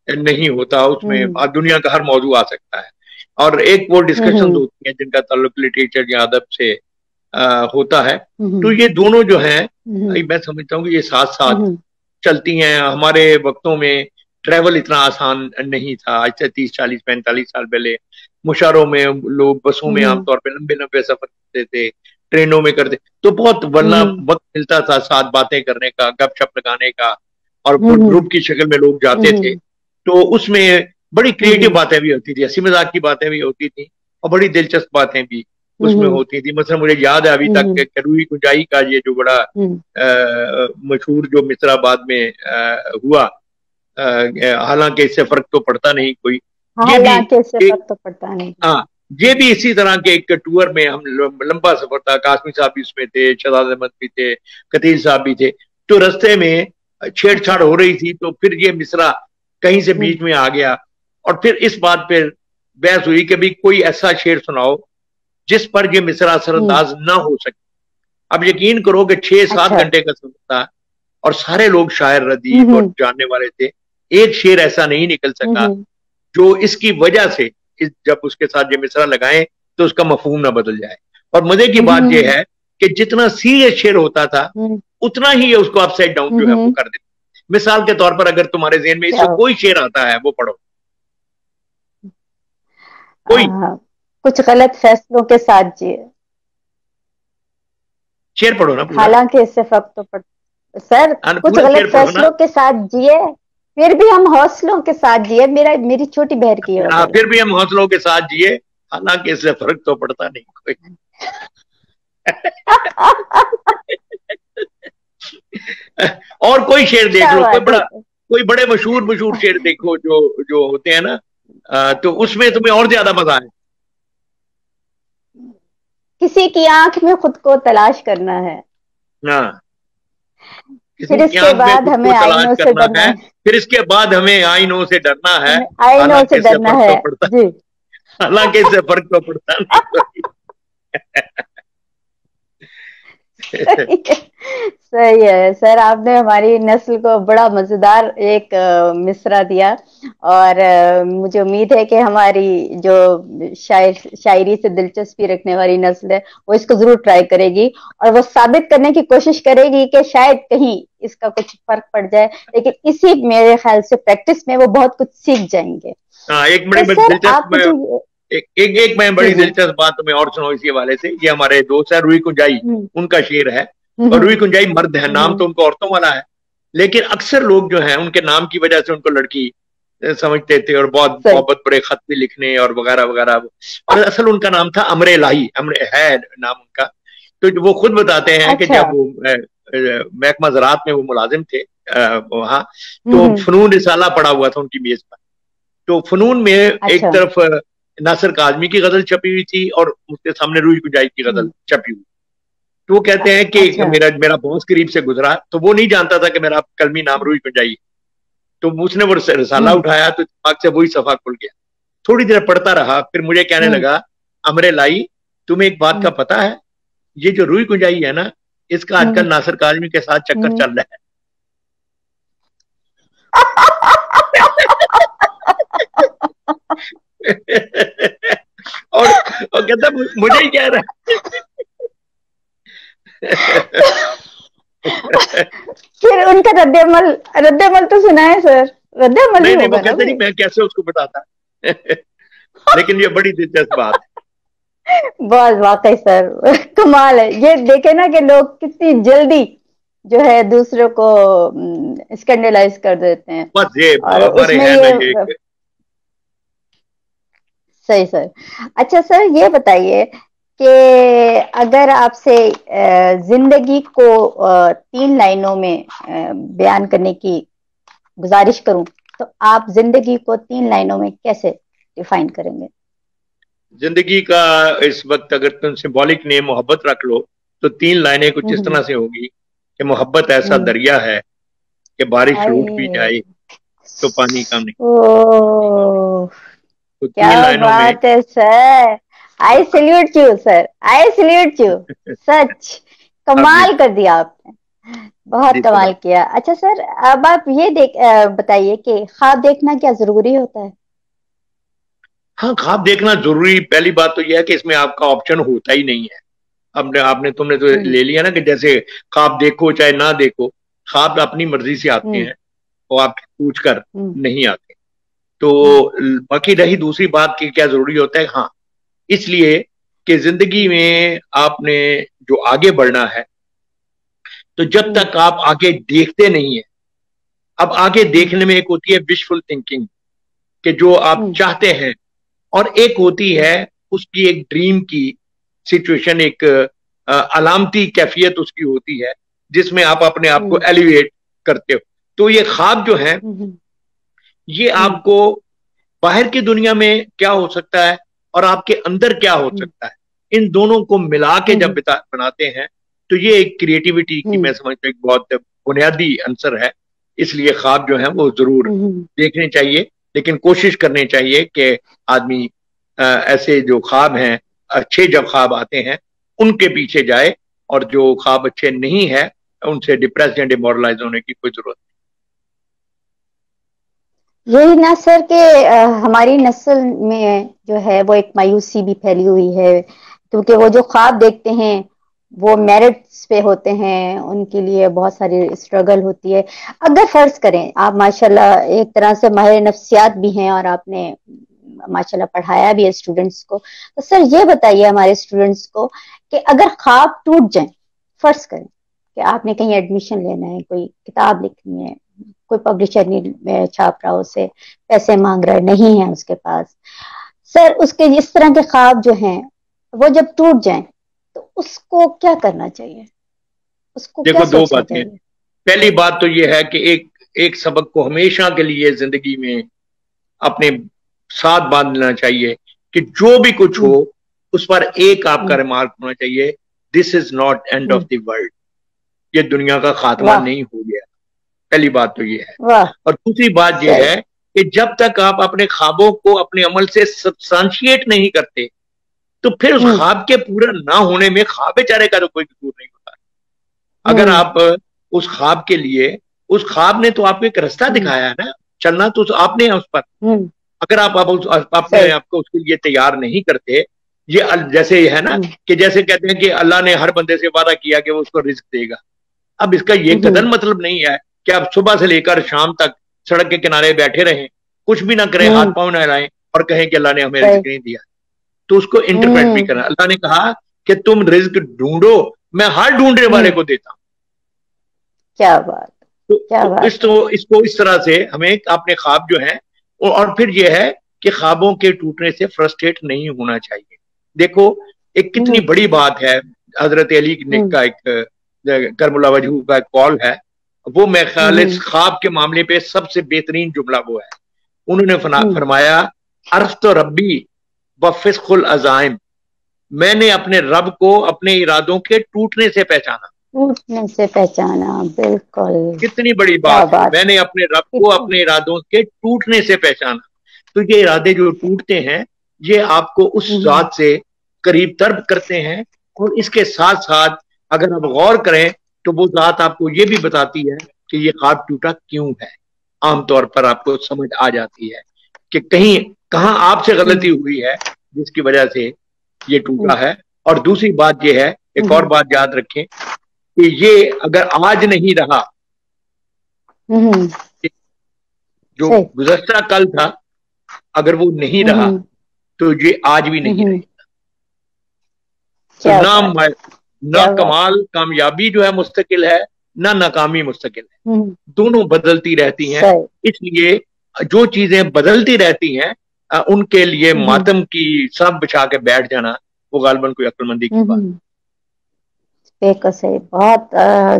नहीं होता, उसमें हम्म दुनिया का हर मौजू आ सकता है। और एक वो डिस्कशंस हम्म होती हैं जिनका ताल्लुक लिटरेचर या अदब से होता है। तो हम्म ये दोनों जो हैं, हम्म मैं समझता हूँ कि ये साथ साथ हम्म चलती हैं। हमारे वक्तों में ट्रैवल इतना आसान नहीं था, आज से 30 40 45 साल पहले मुशारों में लोग बसों में हम्म आमतौर पे लंबे लंबे सफर करते थे, ट्रेनों में करते, तो बहुत वरना हम्म वक्त मिलता था साथ बातें करने का, गपशप लगाने का, और हम्म ग्रुप की शक्ल में लोग जाते थे। हम्म तो उसमें बड़ी क्रिएटिव हम्म बातें भी होती थी, हंसी मजाक की बातें भी होती थी, और बड़ी दिलचस्प बातें भी उसमें हम्म होती थी। मतलब मुझे याद है अभी तक हम्म कि रूही कुंजाई का ये जो बड़ा हम्म मशहूर जो मिसरा बाद में हुआ, हालांकि इससे फर्क तो पड़ता नहीं कोई, ये भी हालांकि इससे एक, फर्क तो पड़ता नहीं। हाँ, ये भी इसी तरह के एक टूर में हम लंबा सफर था, कासमी साहब भी उसमें थे, शहजाद अहमद भी थे, कतील साहब भी थे। तो रास्ते में अच्छा। छेड़छाड़ हो रही थी, तो फिर ये मिसरा कहीं से हम्म बीच में आ गया, और फिर इस बात पे बहस हुई कि भी कोई ऐसा शेर सुनाओ जिस पर ये मिसरा हम्म असरअंदाज ना हो सके। अब यकीन करो कि 6 7 अच्छा। घंटे का सफर था, और सारे लोग शायर रदीफ और हम्म जानने वाले थे। एक शेर ऐसा नहीं निकल सका हम्म जो इसकी वजह से जब उसके साथ ये मिसरा लगाएं तो उसका मफहूम ना बदल जाए। और मजे की बात यह हम्म है कि जितना सीरियस शेर होता था हम्म उतना ही ये उसको अपसाइड डाउन जो है वो हम्म कर देता। मिसाल के तौर पर अगर तुम्हारे जहन में क्या इससे कोई शेर आता है वो पढ़ो, कोई कुछ गलत फैसलों के साथ जिए, शेर पढ़ो ना पूरा। हालांकि इससे फर्क तो पड़। सर, कुछ पूरा गलत शेर पढ़ो ना। फैसलों के साथ जिए, फिर भी हम हौसलों के साथ जिए, मेरी छोटी बहन की ये गजल है। फिर भी हम हौसलों के साथ जिए, हालांकि इससे फर्क तो पड़ता नहीं कोई। और कोई शेर देख क्या लो, बात है। कोई बड़े मशहूर मशहूर शेर देखो जो जो होते हैं ना, तो उसमें तुम्हें और ज्यादा मजा आए। किसी की आंख में खुद को तलाश करना है, हाँ, किसी फिर की इसके आंख में बाद खुद को हमें तलाश आईनों से करना डरना है, है। फिर इसके बाद हमें आईनों से डरना है, हमें आईनों से हालांकि इससे डरना फर्क है। तो पड़ता जी। हालांकि इससे फर्क तो पड़ता नहीं कोई। सही है। सही है सर, आपने हमारी नस्ल को बड़ा मजेदार एक मिसरा दिया। और मुझे उम्मीद है कि हमारी जो शायरी से दिलचस्पी रखने वाली नस्ल है वो इसको जरूर ट्राई करेगी, और वो साबित करने की कोशिश करेगी कि शायद कहीं इसका कुछ फर्क पड़ जाए। लेकिन इसी मेरे ख्याल से प्रैक्टिस में वो बहुत कुछ सीख जाएंगे। हाँ, एक तो बड़ी सर दिलचस्प आप मुझे एक मैं जी बड़ी जी। दिलचस्प बात तुम्हें और सुनाऊं इसी हवाले से। ये हमारे दोस्त है रूही कुंजाई, हम्म उनका शेर है। और रूही कुंजाई मर्द है, नाम तो उनको औरतों वाला है, लेकिन अक्सर लोग जो हैं उनके नाम की वजह से उनको लड़की समझते थे, और बहुत सही। मोहब्बत बड़े खत भी लिखने और वगैरह वगैरह। और असल उनका नाम था अमरे इलाही, अमरे है नाम उनका। तो वो खुद बताते हैं कि अच्छा। जब वो महकमा ज़राअत में वो मुलाजिम थे वहाँ, तो हम्म। फनून रिसाला पड़ा हुआ था उनकी मेज पर। तो फनून में एक अच्छा। तरफ नासिर काज़मी की गजल छपी हुई थी और उसके सामने रूही कुंजाई की गजल हम्म। छपी हुई। तो वो अ- कहते हैं कि अच्छा। मेरा मेरा बॉस करीब से गुजरा, तो वो नहीं जानता था कि मेरा कलमी नाम रूही कुंजाई है। तो उसने वो रिसाला हम्म। उठाया तो दिमाग से वही सफा खुल गया। थोड़ी देर पढ़ता रहा, फिर मुझे कहने हम्म। लगा, अमरे लाई, तुम्हें एक बात का हम्म। पता है, ये जो रूही कुंजाई है ना, इसका हम्म। आजकल नासिर काज़मी के साथ चक्कर हम्म। चल रहा है। और कहता मुझे ही कह रहा है। फिर उनका रद्दमल, रद्दमल तो सुना है सर, रद्दमल ही नहीं नहीं, वो होगा ना कहते नहीं कोई। मैं कैसे उसको बताता। लेकिन ये बड़ी दिलचस्प बात है। बहुत वाकई सर कमाल है। ये देखे ना कि लोग कितनी जल्दी जो है दूसरों को स्कैंडलाइज कर देते हैं। बस ये और हमारे उसमें है ना ये ये सही सर। अच्छा सर, ये बताइए कि अगर आपसे जिंदगी को 3 लाइनों में बयान करने की गुजारिश करूं, तो आप जिंदगी को 3 लाइनों में कैसे डिफाइन करेंगे? जिंदगी का इस वक्त अगर तुम सिंबॉलिक नेम मोहब्बत रख लो, तो 3 लाइनें कुछ इस हम्म। तरह से होगी कि मोहब्बत ऐसा हम्म। दरिया है कि बारिश रूठ भी आए। जाए तो पानी कम नहीं। ओ, तो तीन क्या लाइनों में बात है sir. I salute you sir, I salute you. सच आपने कमाल कर दिया आपने, बहुत जी सदा। कमाल किया। अच्छा सर, अब आप ये बताइए कि ख्वाब देखना क्या जरूरी होता है? हाँ, ख्वाब देखना जरूरी, पहली बात तो यह है कि इसमें आपका ऑप्शन होता ही नहीं है। आपने आपने तुमने तो हम्म। ले लिया ना कि जैसे ख्वाब देखो चाहे ना देखो, ख्वाब अपनी मर्जी से आते हम्म। हैं और आपके पूछ कर हम्म। नहीं आते। तो हम्म। बाकी रही दूसरी बात कि क्या जरूरी होता है, हाँ, इसलिए कि जिंदगी में आपने जो आगे बढ़ना है, तो जब हम्म। तक आप आगे देखते नहीं है, अब आगे हम्म। देखने में एक होती है विशफुल थिंकिंग कि जो आप हम्म। चाहते हैं, और एक होती है उसकी एक ड्रीम की सिचुएशन, एक अलामती कैफियत उसकी होती है जिसमें आप अपने आप को हम्म। एलिवेट करते हो। तो ये ख्वाब जो है, हम्म। ये हम्म। आपको बाहर की दुनिया में क्या हो सकता है और आपके अंदर क्या हो हम्म। सकता है, इन दोनों को मिला के जब हम्म। बनाते हैं, तो ये एक क्रिएटिविटी की हम्म। मैं समझता हूँ एक बहुत बुनियादी आंसर है। इसलिए ख्वाब जो है वो जरूर हम्म। देखने चाहिए, लेकिन कोशिश करनी चाहिए कि आदमी ऐसे जो ख्वाब हैं, अच्छे जब ख्वाब आते हैं उनके पीछे जाए, और जो ख्वाब अच्छे नहीं है उनसे डिप्रेस या डिमोरलाइज होने की कोई जरूरत यही ना सर कि हमारी नस्ल में जो है वो एक मायूसी भी फैली हुई है, क्योंकि वो जो ख्वाब देखते हैं वो मेरिट्स पे होते हैं, उनके लिए बहुत सारी स्ट्रगल होती है। अगर फर्ज करें आप माशाल्लाह एक तरह से माहिर नफ्सियात भी हैं और आपने माशाल्लाह पढ़ाया भी है स्टूडेंट्स को, तो सर ये बताइए हमारे स्टूडेंट्स को कि अगर ख्वाब टूट जाए, फर्ज करें कि आपने कहीं एडमिशन लेना है, कोई किताब लिखनी है, कोई पब्लिशर नहीं छाप रहा, उसे पैसे मांग रहा है, नहीं है उसके पास, सर उसके इस तरह के ख्वाब जो हैं वो जब टूट जाएं तो उसको क्या करना चाहिए, उसको है। क्या देखो, दो सोचना बातें। चाहिए? पहली बात तो यह है कि एक एक सबक को हमेशा के लिए जिंदगी में अपने साथ बांध लेना चाहिए कि जो भी कुछ हो हम्म। उस पर एक आपका हम्म। रिमार्क होना चाहिए, this is not end of hmm. The world. ये दुनिया का खात्मा वाह। नहीं हो गया। पहली बात तो ये है। वाह। और दूसरी बात यह सही। है कि जब तक आप अपने ख्वाबों को अपने अमल से सब्सटेंशिएट नहीं करते, तो फिर उस हम्म। ख्वाब के पूरा ना होने में ख्वाब बेचारे का तो कोई कसूर नहीं होता। अगर हम्म। आप उस ख्वाब के लिए, उस ख्वाब ने तो आपको एक रास्ता हम्म। दिखाया है ना, चलना तो आपने है उस पर। हम्म। अगर आप अपने सही। आप को उसके लिए तैयार नहीं करते, ये जैसे ये है ना, हम्म। कि जैसे कहते हैं कि अल्लाह ने हर बंदे से वादा किया कि वो उसको रिस्क देगा। अब इसका ये हम्म। कदर मतलब नहीं है कि आप सुबह से लेकर शाम तक सड़क के किनारे बैठे रहें, कुछ भी ना करें, हाथ हम्म। पांव ना हिलाएं और कहें कि अल्लाह ने हमें सही। रिस्क नहीं दिया। तो उसको इंटरप्रेट भी हम्म। करना, अल्लाह ने कहा कि तुम रिज्क ढूंढो, मैं हार ढूंढने वाले को देता हूं। क्या बात, क्या बात है। इसको इस तरह से हमें अपने ख्वाब जो है, और फिर यह है कि ख्वाबों के टूटने से फ्रस्ट्रेट नहीं होना चाहिए। देखो एक कितनी हम्म बड़ी बात है, हजरत अली ने हम्म का एक करमुला वजहू का एक कॉल है, वो मैं ख्याल है हम्म ख्वाब के मामले पे सबसे बेहतरीन जुमला वो है। उन्होंने हम्म फरमाया, अर्फ तो रब्बी बफिस्कुल अजाइम, मैंने अपने रब को अपने इरादों के टूटने से पहचाना। टूटने से पहचाना, बिल्कुल। कितनी बड़ी क्या बात है, बात मैंने अपने रब है। को अपने इरादों के टूटने से पहचाना। तो ये इरादे जो टूटते हैं, ये आपको उस हम्म जात से करीब तरब करते हैं। और इसके साथ साथ अगर आप गौर करें तो वो जात आपको ये भी बताती है कि ये ख्वाब टूटा क्यों है। आमतौर पर आपको समझ आ जाती है कि कहीं कहाँ आपसे गलती हम्म हुई है जिसकी वजह से ये टूटा हम्म है। और दूसरी बात ये है, एक और हम्म बात याद रखें कि ये अगर आज नहीं रहा, हम्म, जो सही। गुज़श्ता कल था, अगर वो नहीं रहा हम्म तो ये आज भी नहीं हम्म, रहे। तो क्या ना बात, ना क्या बात। कमाल कामयाबी जो है मुस्तकिल है, ना नाकामी मुस्तकिल है, हम्म, दोनों बदलती रहती हैं। सही। इसलिए जो चीजें बदलती रहती हैं, उनके लिए हम्म मातम की सब बिछा के बैठ जाना वो गालबन कोई अक्लमंदी की बात। हम्म, बिल्कुल सही। बहुत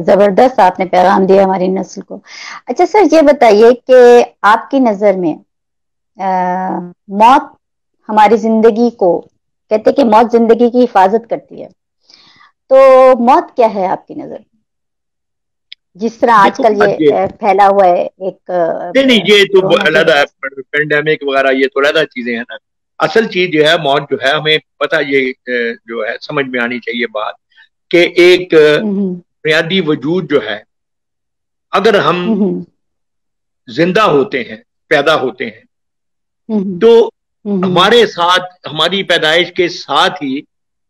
जबरदस्त आपने पैगाम दिया हमारी नस्ल को। अच्छा सर, ये बताइए कि आपकी नजर में मौत हमारी जिंदगी को, कहते हैं कि मौत जिंदगी की हिफाजत करती है, तो मौत क्या है आपकी नजर में? जिस तरह देखो आजकल ये बात ये, फैला हुआ है एक नहीं नहीं, ये तो कोरोना की अलग वजह है, से। पेंडेमिक वगैरह ये तो अलग चीजें हैं ना। असल चीज जो है मौत जो है, हमें पता ये जो है समझ में आनी चाहिए बात, कि एक हम्म बुनियादी वजूद जो है, अगर हम हम्म जिंदा होते हैं, पैदा होते हैं, हम्म तो हम्म हमारे साथ हमारी पैदाइश के साथ ही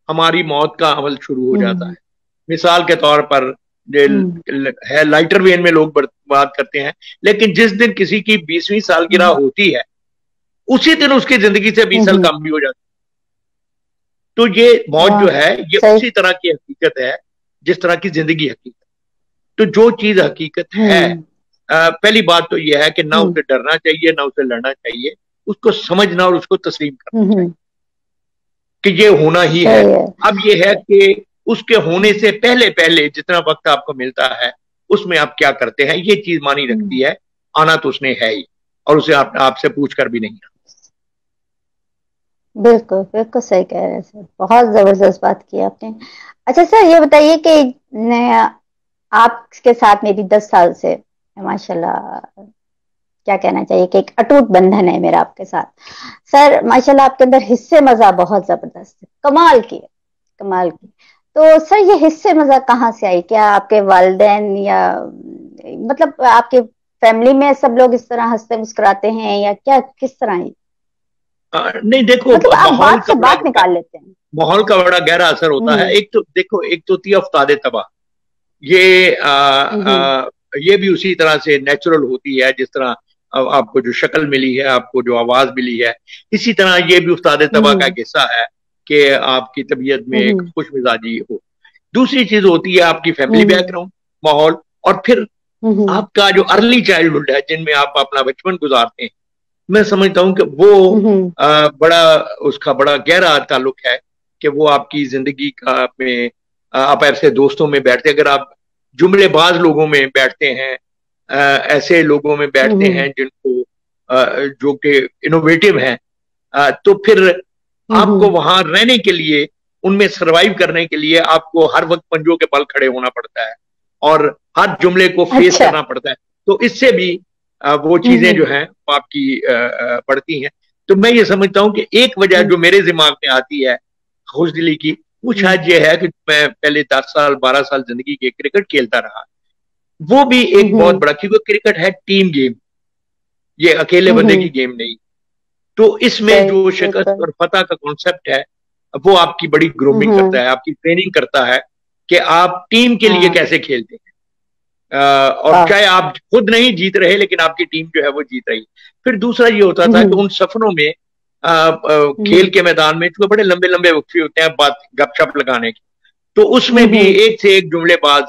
हमारी मौत का अमल शुरू हो जाता हम्म है। मिसाल के तौर पर हम्म है, लाइटर वेन में लोग बात करते हैं, लेकिन जिस दिन किसी की 20वीं सालगिरह हम्म होती है, उसी दिन उसकी जिंदगी से 20 साल हम्म, कम भी हो जाता है। तो ये मौत वाह, जो है, ये सही। उसी तरह की हकीकत है जिस तरह की जिंदगी हकीकत। तो जो चीज हकीकत है, हम्म पहली बात तो यह है कि ना हम्म उसे डरना चाहिए ना उसे लड़ना चाहिए, उसको समझना और उसको तस्लीम करना चाहिए हम्म, कि ये होना ही है। सही है। अब ये है कि उसके होने से पहले पहले जितना वक्त आपको मिलता है, उसमें आप क्या करते हैं, ये चीज मानी हम्म, रखती है। आना तो उसने है ही, और उसे आपसे पूछ कर भी नहीं। बिल्कुल बिल्कुल सही कह रहे हैं सर, बहुत जबरदस्त बात की आपने। अच्छा सर, ये बताइए कि आपके साथ मेरी 10 साल से माशाल्लाह, क्या कहना चाहिए कि एक अटूट बंधन है मेरा आपके साथ। सर माशाल्लाह, आपके अंदर हिस्से मजा बहुत जबरदस्त है, कमाल की है, कमाल की। तो सर, ये हिस्से मजा कहाँ से आई? क्या आपके वालिदैन या मतलब आपके फैमिली में सब लोग इस तरह हंसते मुस्कुराते हैं, या क्या, किस तरह है? नहीं देखो, मतलब आप बात से बात निकाल लेते हैं। माहौल का बड़ा गहरा असर होता है। हम्म एक तो देखो, एक तो होती है अफ्तादे तबाह, ये हम्म ये भी उसी तरह से नेचुरल होती है जिस तरह आपको जो शक्ल मिली है, आपको जो आवाज मिली है, इसी तरह ये भी उस्ताद तबाह का हम्म एक हिस्सा है कि आपकी तबीयत में एक हम्म खुश मिजाजी हो। दूसरी चीज होती है आपकी फैमिली हम्म बैकग्राउंड, माहौल, और फिर हम्म आपका जो अर्ली चाइल्डहुड है, जिनमें आप अपना बचपन गुजारते हैं। मैं समझता हूँ कि वो हम्म बड़ा, उसका बड़ा गहरा ताल्लुक है कि वो आपकी जिंदगी का में आप ऐसे दोस्तों में बैठते, अगर आप जुमलेबाज लोगों में बैठते हैं, ऐसे लोगों में बैठते हम्म हैं जिनको जो कि इनोवेटिव हैं, तो फिर आपको हम्म वहां रहने के लिए, उनमें सरवाइव करने के लिए आपको हर वक्त पंजों के बल खड़े होना पड़ता है और हर जुमले को फेस अच्छा। करना पड़ता है। तो इससे भी वो चीजें हम्म जो हैं वो आपकी बढ़ती हैं। तो मैं ये समझता हूँ कि एक वजह हम्म जो मेरे दिमाग में आती है खुशदिली की, वो हम्म शायद ये है कि मैं पहले 10 साल 12 साल जिंदगी के क्रिकेट खेलता रहा। वो भी एक बहुत हम्म बड़ा, क्योंकि क्रिकेट है टीम गेम, ये अकेले बंदे की हम्म, गेम नहीं। तो इसमें सही, जो शिकस्त बिल्कुल। और फतह का कॉन्सेप्ट है, वो आपकी बड़ी ग्रूमिंग करता हम्म, है, आपकी ट्रेनिंग करता है कि आप टीम के लिए हाँ, कैसे खेलते हैं। और वाह। चाहे आप खुद नहीं जीत रहे, लेकिन आपकी टीम जो है वो जीत रही। फिर दूसरा ये होता था कि हम्म उन सफरों में खेल हम्म के मैदान में, जो बड़े लंबे लंबे वक्फे होते हैं बात गपशप लगाने के, तो उसमें भी हम्म एक से एक जुमलेबाज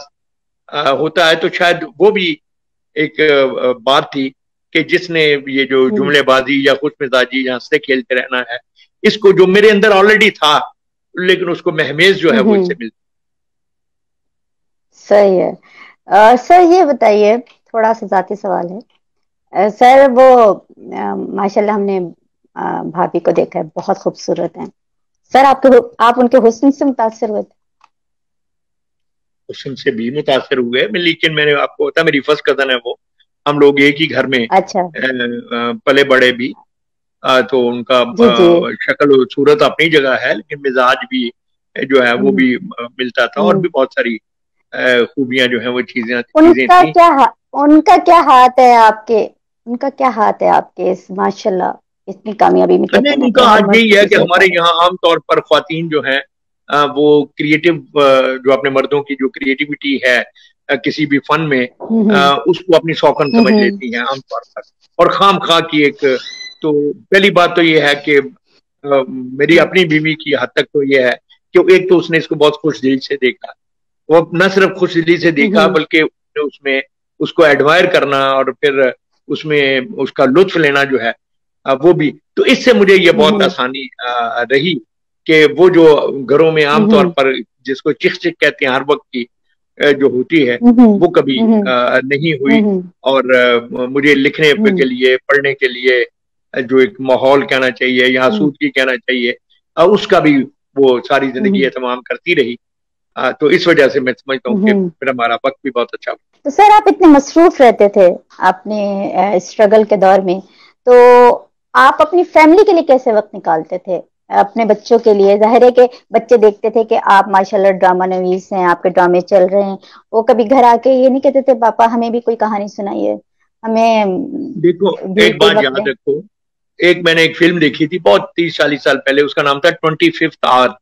होता है। तो शायद वो भी एक बात थी कि जिसने ये जो हम्म जुमलेबाजी या खुश मिजाजी या हंसते खेलते रहना है, इसको जो मेरे अंदर ऑलरेडी था, लेकिन उसको महमेज जो है वो इससे हम्म, मिलती। सही है। सर ये बताइए, थोड़ा सा जाती सवाल है। सर वो माशाल्लाह हमने भाभी को देखा है, बहुत खूबसूरत है। सर आप उनके हुस्न से मुतासिर हुए थे? हुस्न से भी मुतासर हुए मैं, लेकिन मैंने आपको बता, मेरी फर्स्ट कजन है वो, हम लोग एक ही घर में अच्छा। पले बड़े भी। तो उनका जी जी। शक्ल और सूरत अपनी जगह है, लेकिन मिजाज भी जो है वो हम्म भी मिलता था, और हम्म। भी बहुत सारी खूबियां जो है वो चीजें चीजें उनका थी। क्या उनका क्या हाथ है आपके, उनका क्या हाथ है आपके इस माशाल्लाह इतनी कामयाबी में? कहते नहीं, हैं ना उनका कि हर आज मर्द यही के है कि पीछे एक हमारे औरत। यहाँ आमतौर पर ख्वातीन जो है वो क्रिएटिव, जो अपने मर्दों की जो क्रिएटिविटी है किसी भी फन में, हम्म उसको अपनी शौकन समझ हम्म लेती हैं आमतौर पर। और खाम खा की एक, तो पहली बात तो ये है कि मेरी अपनी बीवी की हद तक तो ये है कि एक तो उसने इसको बहुत खुश दिल से देखा। वो न सिर्फ खुश दिली से देखा, हम्म बल्कि उसमें उसको एडमायर करना और फिर उसमें उसका लुत्फ लेना जो है वो भी। तो इससे मुझे ये बहुत हम्म आसानी रही कि वो जो घरों में आमतौर हम्म पर जिसको चिक चिक कहते हैं हर वक्त की जो होती है, हम्म वो कभी हम्म नहीं हुई। हम्म और मुझे लिखने के लिए, पढ़ने के लिए जो एक माहौल कहना चाहिए या हम्म आसूदगी कहना चाहिए, उसका भी वो सारी जिंदगी हम्म एहतमाम करती रही। तो इस वजह से मैं समझता हूँ कि हम्म। फिर हमारा वक्त भी बहुत अच्छा। तो सर आप इतने मसरूफ रहते थे अपने स्ट्रगल के दौर में, तो आप अपनी फैमिली के लिए कैसे वक्त निकालते थे? अपने बच्चों के लिए, जाहिर है कि बच्चे देखते थे कि आप माशाल्लाह ड्रामा नवीस हैं, आपके ड्रामे चल रहे हैं। वो कभी घर आके ये नहीं कहते थे पापा हमें भी कोई कहानी सुनाइए, हमें देखो, भी एक कोई बात वक्त याद दें? रखो, एक मैंने एक फिल्म देखी थी बहुत 30-40 साल पहले, उसका नाम था 25th आवर,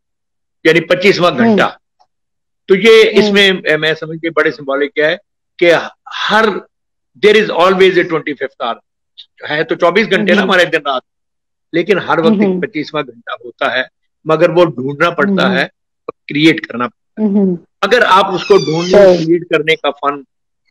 यानी 25वां हम्म घंटा। तो ये हम्म इसमें मैं समझ के बड़े सिंबॉलिक क्या है कि हर there is always a 25th hour. है तो 24 घंटे ना हम्म हमारे दिन रात, लेकिन हर वक्त एक हम्म 25वां घंटा होता है। मगर वो ढूंढना पड़ता हम्म है और क्रिएट करना पड़ता हम्म। है। अगर आप उसको ढूंढने और सही। क्रिएट करने का फन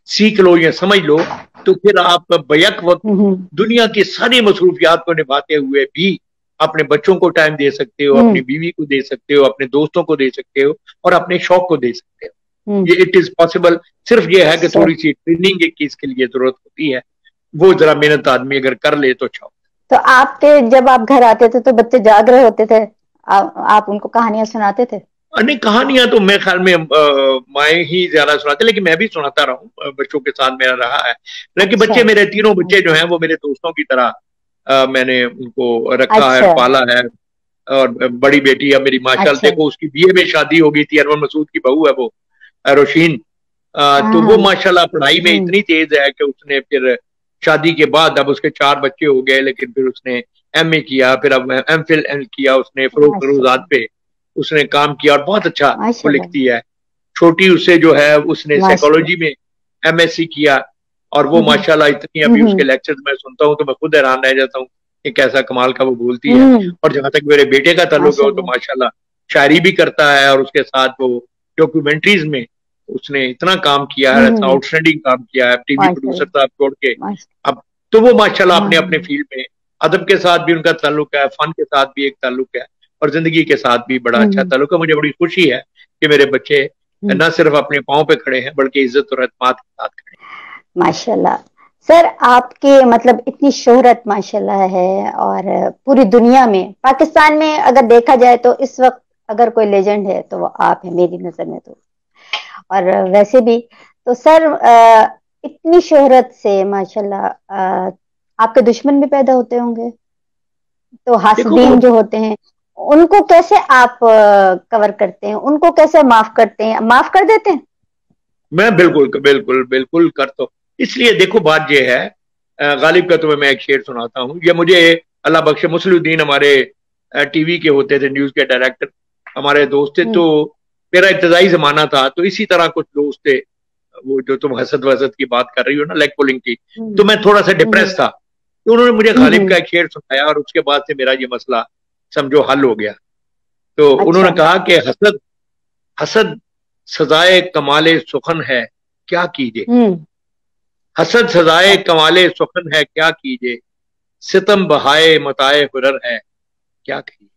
सीख लो या समझ लो, तो फिर आप बैक वक्त हम्म दुनिया की सारी मसरूफियात को निभाते हुए भी अपने बच्चों को टाइम दे सकते हो, हम्म अपनी बीवी को दे सकते हो, अपने दोस्तों को दे सकते हो, और अपने शौक को दे सकते हो। हम्म। ये इट इज पॉसिबल। सिर्फ ये है कि सही। थोड़ी सी ट्रेनिंग एक चीज के लिए जरूरत होती है, वो जरा मेहनत आदमी अगर कर ले तो अच्छा। तो आपके जब आप घर आते थे तो बच्चे जाग रहे होते थे, आप उनको कहानियां सुनाते थे? नहीं, कहानियां तो मेरे ख्याल में माए ही ज्यादा सुनाते, लेकिन मैं भी सुनाता रहा हूँ, बच्चों के साथ मेरा रहा है। लेकिन अच्छा बच्चे, मेरे तीनों बच्चे जो हैं वो मेरे दोस्तों की तरह मैंने उनको रखा है, अच्छा पाला है। और बड़ी बेटी अब मेरी माशाल्लाह, अच्छा। देखो उसकी बीए में शादी हो गई थी, अनवर मसूद की बहू है वो, रोशीन। तो वो हाँ। माशाल्लाह पढ़ाई में इतनी तेज है कि उसने फिर शादी के बाद, अब उसके 4 बच्चे हो गए, लेकिन फिर उसने एमए किया, फिर अब एमफिल किया उसने फरोजात माशाल्लाह पे उसने काम किया, और बहुत अच्छा वो माशाल्लाह लिखती है। छोटी उससे जो है उसने माशाल्लाह। साइकोलॉजी में एमएससी किया, और वो हम्म माशाल्लाह इतनी, अभी उसके हम्म लेक्चर्स मैं सुनता हूँ तो मैं खुद हैरान रह जाता हूँ कि कैसा कमाल का वो बोलती है। हम्म। और जहां तक मेरे बेटे का ताल्लुक है, वो तो माशाल्लाह माशाल्लाह शायरी भी करता है, और उसके साथ वो डॉक्यूमेंट्रीज में उसने इतना काम किया है, हम्म। आउटस्टैंडिंग काम किया है, टीवी प्रोड्यूसर माशाल्लाह साहब छोड़ के। माशा अब तो वो माशाल्लाह हाँ अपने अपने हाँ। फील्ड में अदब के साथ भी उनका ताल्लुक है, फन के साथ भी एक ताल्लुक है, और जिंदगी के साथ भी बड़ा अच्छा हम्म ताल्लुक है। मुझे बड़ी खुशी है कि मेरे बच्चे हम्म। न सिर्फ अपने पाँव पे खड़े हैं, बल्कि इज्जत और एतमाद के साथ खड़े माशाल्लाह। सर आपके मतलब इतनी शोहरत माशाल्लाह है, और पूरी दुनिया में, पाकिस्तान में अगर देखा जाए तो इस वक्त अगर कोई लेजेंड है तो वो आप है मेरी नजर में तो। और वैसे भी तो सर इतनी शोहरत से माशाल्लाह आपके दुश्मन भी पैदा होते होंगे, तो देखो, हासदीन जो होते हैं उनको कैसे आप कवर करते हैं, उनको कैसे माफ करते हैं, माफ कर देते हैं? मैं बिल्कुल बिल्कुल बिल्कुल करता हूँ। इसलिए देखो, बात यह है, गालिब का तुम्हें मैं एक शेर सुनाता हूँ। ये मुझे अल्लाह बख्शे मुसलुद्दीन, हमारे टीवी के होते थे, न्यूज के डायरेक्टर, हमारे दोस्त थे। हम्म तो मेरा इब्तदाई जमाना था, तो इसी तरह कुछ दोस्त थे, वो जो तुम हसद वसद की बात कर रही हो ना, लेग पुलिंग की। तो हम्म मैं थोड़ा सा डिप्रेस हम्म था, तो उन्होंने मुझे गालिब हम्म। का एक शेर सुनाया, और उसके बाद से मेरा ये मसला समझो हल हो गया। तो उन्होंने अच्छा। कहा कि हसद हसद सजाए कमाले सुखन है क्या कीजिए। हम्म। हसद सजाए कमाले सुखन है क्या कीजिए, सितम बहाए मताए हुरर है क्या कीजिए।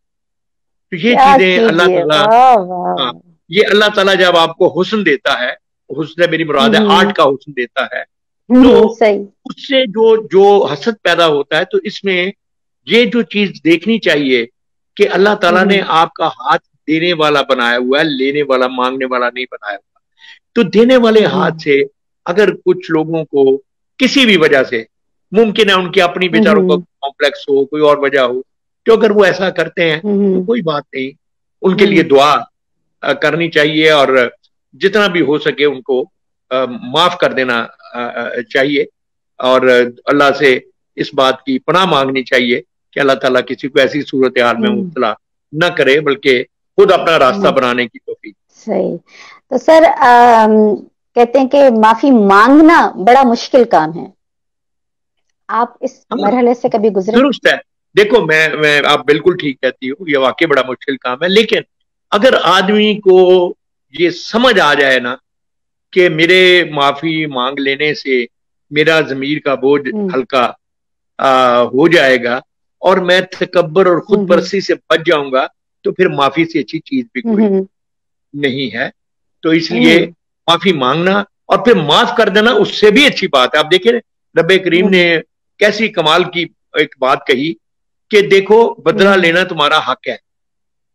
तो ये क्या चीजें अल्लाह कीजिए, ताला, वाह वाह। हाँ, ये अल्लाह ताला जब आपको हुस्न देता है, हुस्न मेरी मुराद है हम्म। आर्ट का हुस्न देता है, तो सही। उससे जो जो हसद पैदा होता है, तो इसमें ये जो चीज देखनी चाहिए कि अल्लाह ताला ने हम्म। आपका हाथ देने वाला बनाया हुआ है, लेने वाला मांगने वाला नहीं बनाया हुआ। तो देने वाले हाथ हम्म। से अगर कुछ लोगों को किसी भी वजह से, मुमकिन है उनकी अपनी बेचारों को हम्म। कॉम्प्लेक्स हो, कोई और वजह हो, तो अगर वो ऐसा करते हैं तो हम्म। कोई बात नहीं, उनके लिए हम्म। दुआ करनी चाहिए, और जितना भी हो सके उनको माफ कर देना चाहिए, और अल्लाह से इस बात की पनाह मांगनी चाहिए कि अल्लाह ताला किसी को ऐसी सूरत हाल में हम्म। मुब्तला न करे, बल्कि खुद अपना रास्ता हम्म। बनाने की तौफीक। सही। तो सर कहते हैं कि माफी मांगना बड़ा मुश्किल काम है। आप इस हाँ, मरहले से कभी गुजरे? दुरुस्त है। देखो, मैं आप बिल्कुल ठीक कहती हो, ये वाकई बड़ा मुश्किल काम है, लेकिन अगर आदमी को ये समझ आ जाए ना कि मेरे माफी मांग लेने से मेरा जमीर का बोझ हम्म। हल्का हो जाएगा, और मैं तकब्बर और खुद हम्म। परस्ती से बच जाऊंगा, तो फिर माफी से अच्छी चीज भी कोई हम्म। नहीं है। तो इसलिए हम्म। माफी मांगना और फिर माफ कर देना उससे भी अच्छी बात है। आप देखिए, रब्बे करीम ने हम्म। कैसी कमाल की एक बात कही कि देखो, बदला हम्म। लेना तुम्हारा हक है,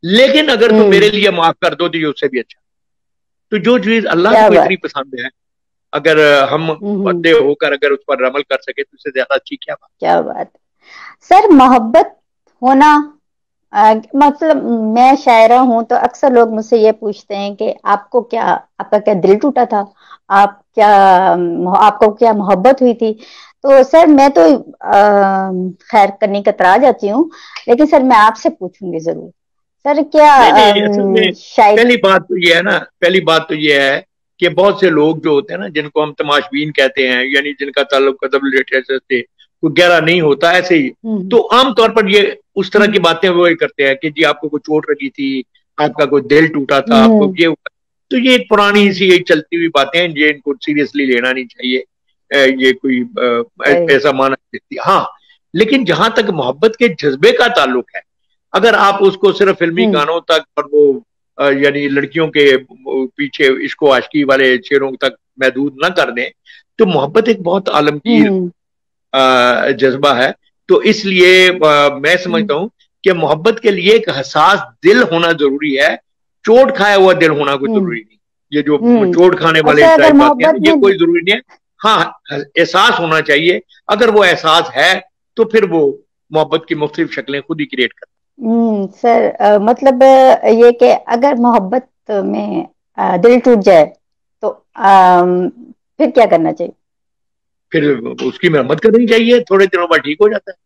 लेकिन अगर तुम मेरे हम्म। लिए माफ कर दो तो ये उससे भी अच्छा। तो जो चीज अल्लाह क्या को इतनी बात। पसंद है, अगर हम हम्म। बंदे होकर अगर उस पर अमल कर सके, तो उससे ज्यादा अच्छी क्या बात। क्या बात। सर मोहब्बत होना, मतलब मैं शायरा हूं तो अक्सर लोग मुझसे ये पूछते हैं कि आपका क्या दिल टूटा था, आप क्या आपको क्या मोहब्बत हुई थी? तो सर मैं तो खैर करने कतरा जाती हूँ, लेकिन सर मैं आपसे पूछूंगी जरूर। सर क्या नहीं नहीं, असल में शायद। पहली बात तो ये है ना, पहली बात तो ये है कि बहुत से लोग जो होते हैं ना, जिनको हम तमाशबीन कहते हैं, यानी जिनका ताल्लुक कदम लिटरेचर से कोई गहरा नहीं होता, ऐसे ही, हम्म। तो आमतौर पर ये उस तरह की हम्म। बातें वो ये करते हैं कि जी आपको कोई चोट लगी थी, आपका कोई दिल टूटा था, आपको हम्म। ये हुआ। तो ये एक पुरानी हम्म। सी एक चलती हुई बातें हैं, ये इनको सीरियसली लेना नहीं चाहिए। ये कोई सही। ऐसा माना देती, हाँ। लेकिन जहां तक मोहब्बत के जज्बे का ताल्लुक है, अगर आप उसको सिर्फ फिल्मी हम्म। गानों तक और वो यानी लड़कियों के पीछे इश्को आशिकी वाले शेरों तक महदूद ना कर दें, तो मोहब्बत एक बहुत आलमगीर हम्म। जज्बा है। तो इसलिए मैं हम्म। समझता हूँ कि मोहब्बत के लिए एक हसास दिल होना जरूरी है, चोट खाया हुआ दिल होना कोई हम्म। जरूरी नहीं। ये जो हम्म। चोट खाने वाले अच्छा, अगर टाइप आते हैं मोहब्बत ना, ये में। कोई जरूरी नहीं है। हाँ, एहसास होना चाहिए। अगर वो एहसास है, तो फिर वो मोहब्बत की मुख्तलिफ शक्लें खुद ही क्रिएट कर। सर मतलब ये कि अगर मोहब्बत में दिल टूट जाए तो फिर क्या करना चाहिए? फिर उसकी मरम्मत करनी चाहिए, थोड़े दिनों बाद ठीक हो जाता है।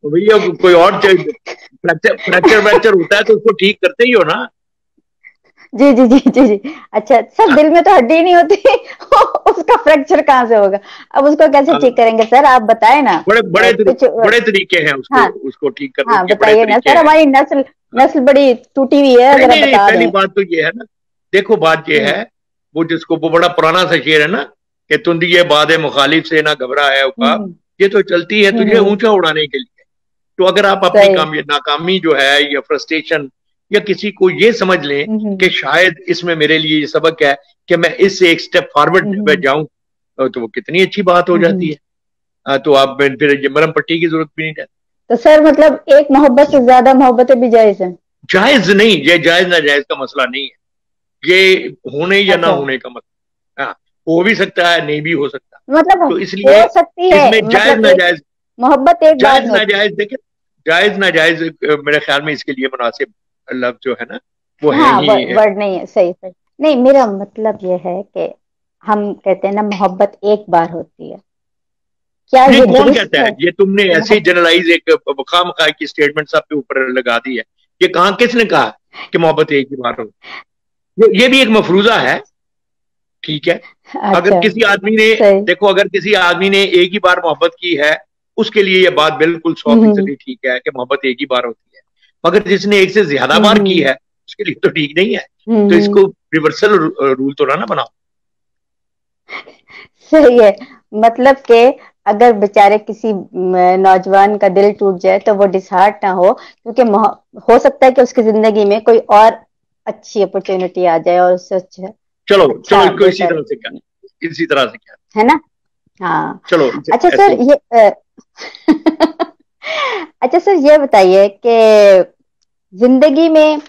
भैया कोई और फ्रैक्चर फ्रैक्चर व्रैक्चर होता है तो उसको ठीक करते ही हो ना। जी जी जी जी जी। अच्छा सर, दिल में तो हड्डी ही नहीं होती। उसका फ्रैक्चर कहाँ से होगा? अब उसको कैसे ठीक करेंगे सर, आप बताए ना। बड़े बड़े कुछ बड़े तरीके हैं उसको हाँ। उसको ठीक करने हाँ के, बड़े बताइए ना तरीके सर, हैं। हमारी नस्ल नस्ल बड़ी टूटी हुई है, नहीं जरा नहीं नहीं, बता पहली दें। बात तो ये है ना, देखो बात ये हम्म। है, वो बड़ा पुराना सा शेर है ना, कि तुंदिए बादे मुखालिफ से ना घबरा है उकाब, हम्म। ये तो चलती है तुझे हम्म। ऊंचा उड़ाने के लिए। तो अगर आप अपनी सही। नाकामी जो है, या फ्रस्ट्रेशन, या किसी को ये समझ लें कि हम्म। शायद इसमें मेरे लिए ये सबक है कि मैं इससे एक स्टेप फॉरवर्ड हम्म। जाऊं, तो वो कितनी अच्छी बात हो जाती हम्म। है। तो आप फिर ये मरहम पट्टी की जरूरत भी नहीं रहती। तो सर मतलब एक मोहब्बत से ज्यादा मोहब्बतें भी जायज हैं? जायज नहीं, ये जायज ना जायज का मसला नहीं है, ये होने या ना अच्छा, होने का मसला। हाँ, हो भी सकता है, नहीं भी हो सकता। मतलब तो इसलिए हो सकती है, इसमें जायज मतलब ना एक जायज, मोहब्बत एक बार जायज में ना होती जायज देखे, जायज ना जायज मेरे ख्याल में इसके लिए मुनासिब लफ्ज जो है ना, वो है। है हाँ, ही वर्ड नहीं है, सही सही। नहीं, मेरा मतलब ये है कि हम कहते हैं ना मोहब्बत एक बार होती है, क्या ये ये कौन दुरुस्त कहता है? है ये तुमने कि ऐसे मोहब्बत। जनरलाइज एक खाम खा की स्टेटमेंट सबके ऊपर लगा दी है। ये कहा, किसने कहा कि मोहब्बत एक ही बार हो? ये भी एक मफरूजा है, ठीक है। अगर अच्छा। किसी आदमी ने, सही। देखो, अगर किसी आदमी ने एक ही बार मोहब्बत की है, उसके लिए ये बात बिल्कुल सौ हम्म। फीसदी ठीक है कि मोहब्बत एक ही बार होती है। मगर जिसने एक से ज्यादा बार की है उसके लिए तो ठीक नहीं है। तो इसको रिवर्सल रूल तो ना बनाओ। सही है। मतलब कि अगर बेचारे किसी नौजवान का दिल टूट जाए तो वो डिसहार्ट ना हो, क्योंकि हो सकता है कि उसकी जिंदगी में कोई और अच्छी अपॉर्चुनिटी आ जाए और उससे अच्छा चलो चलो, अच्छा इसको इसी बेहतर, तरह से क्या, इसी तरह से क्या, है ना। हाँ। चलो अच्छा ऐसे सर ही। ये अच्छा सर ये बताइए कि जिंदगी में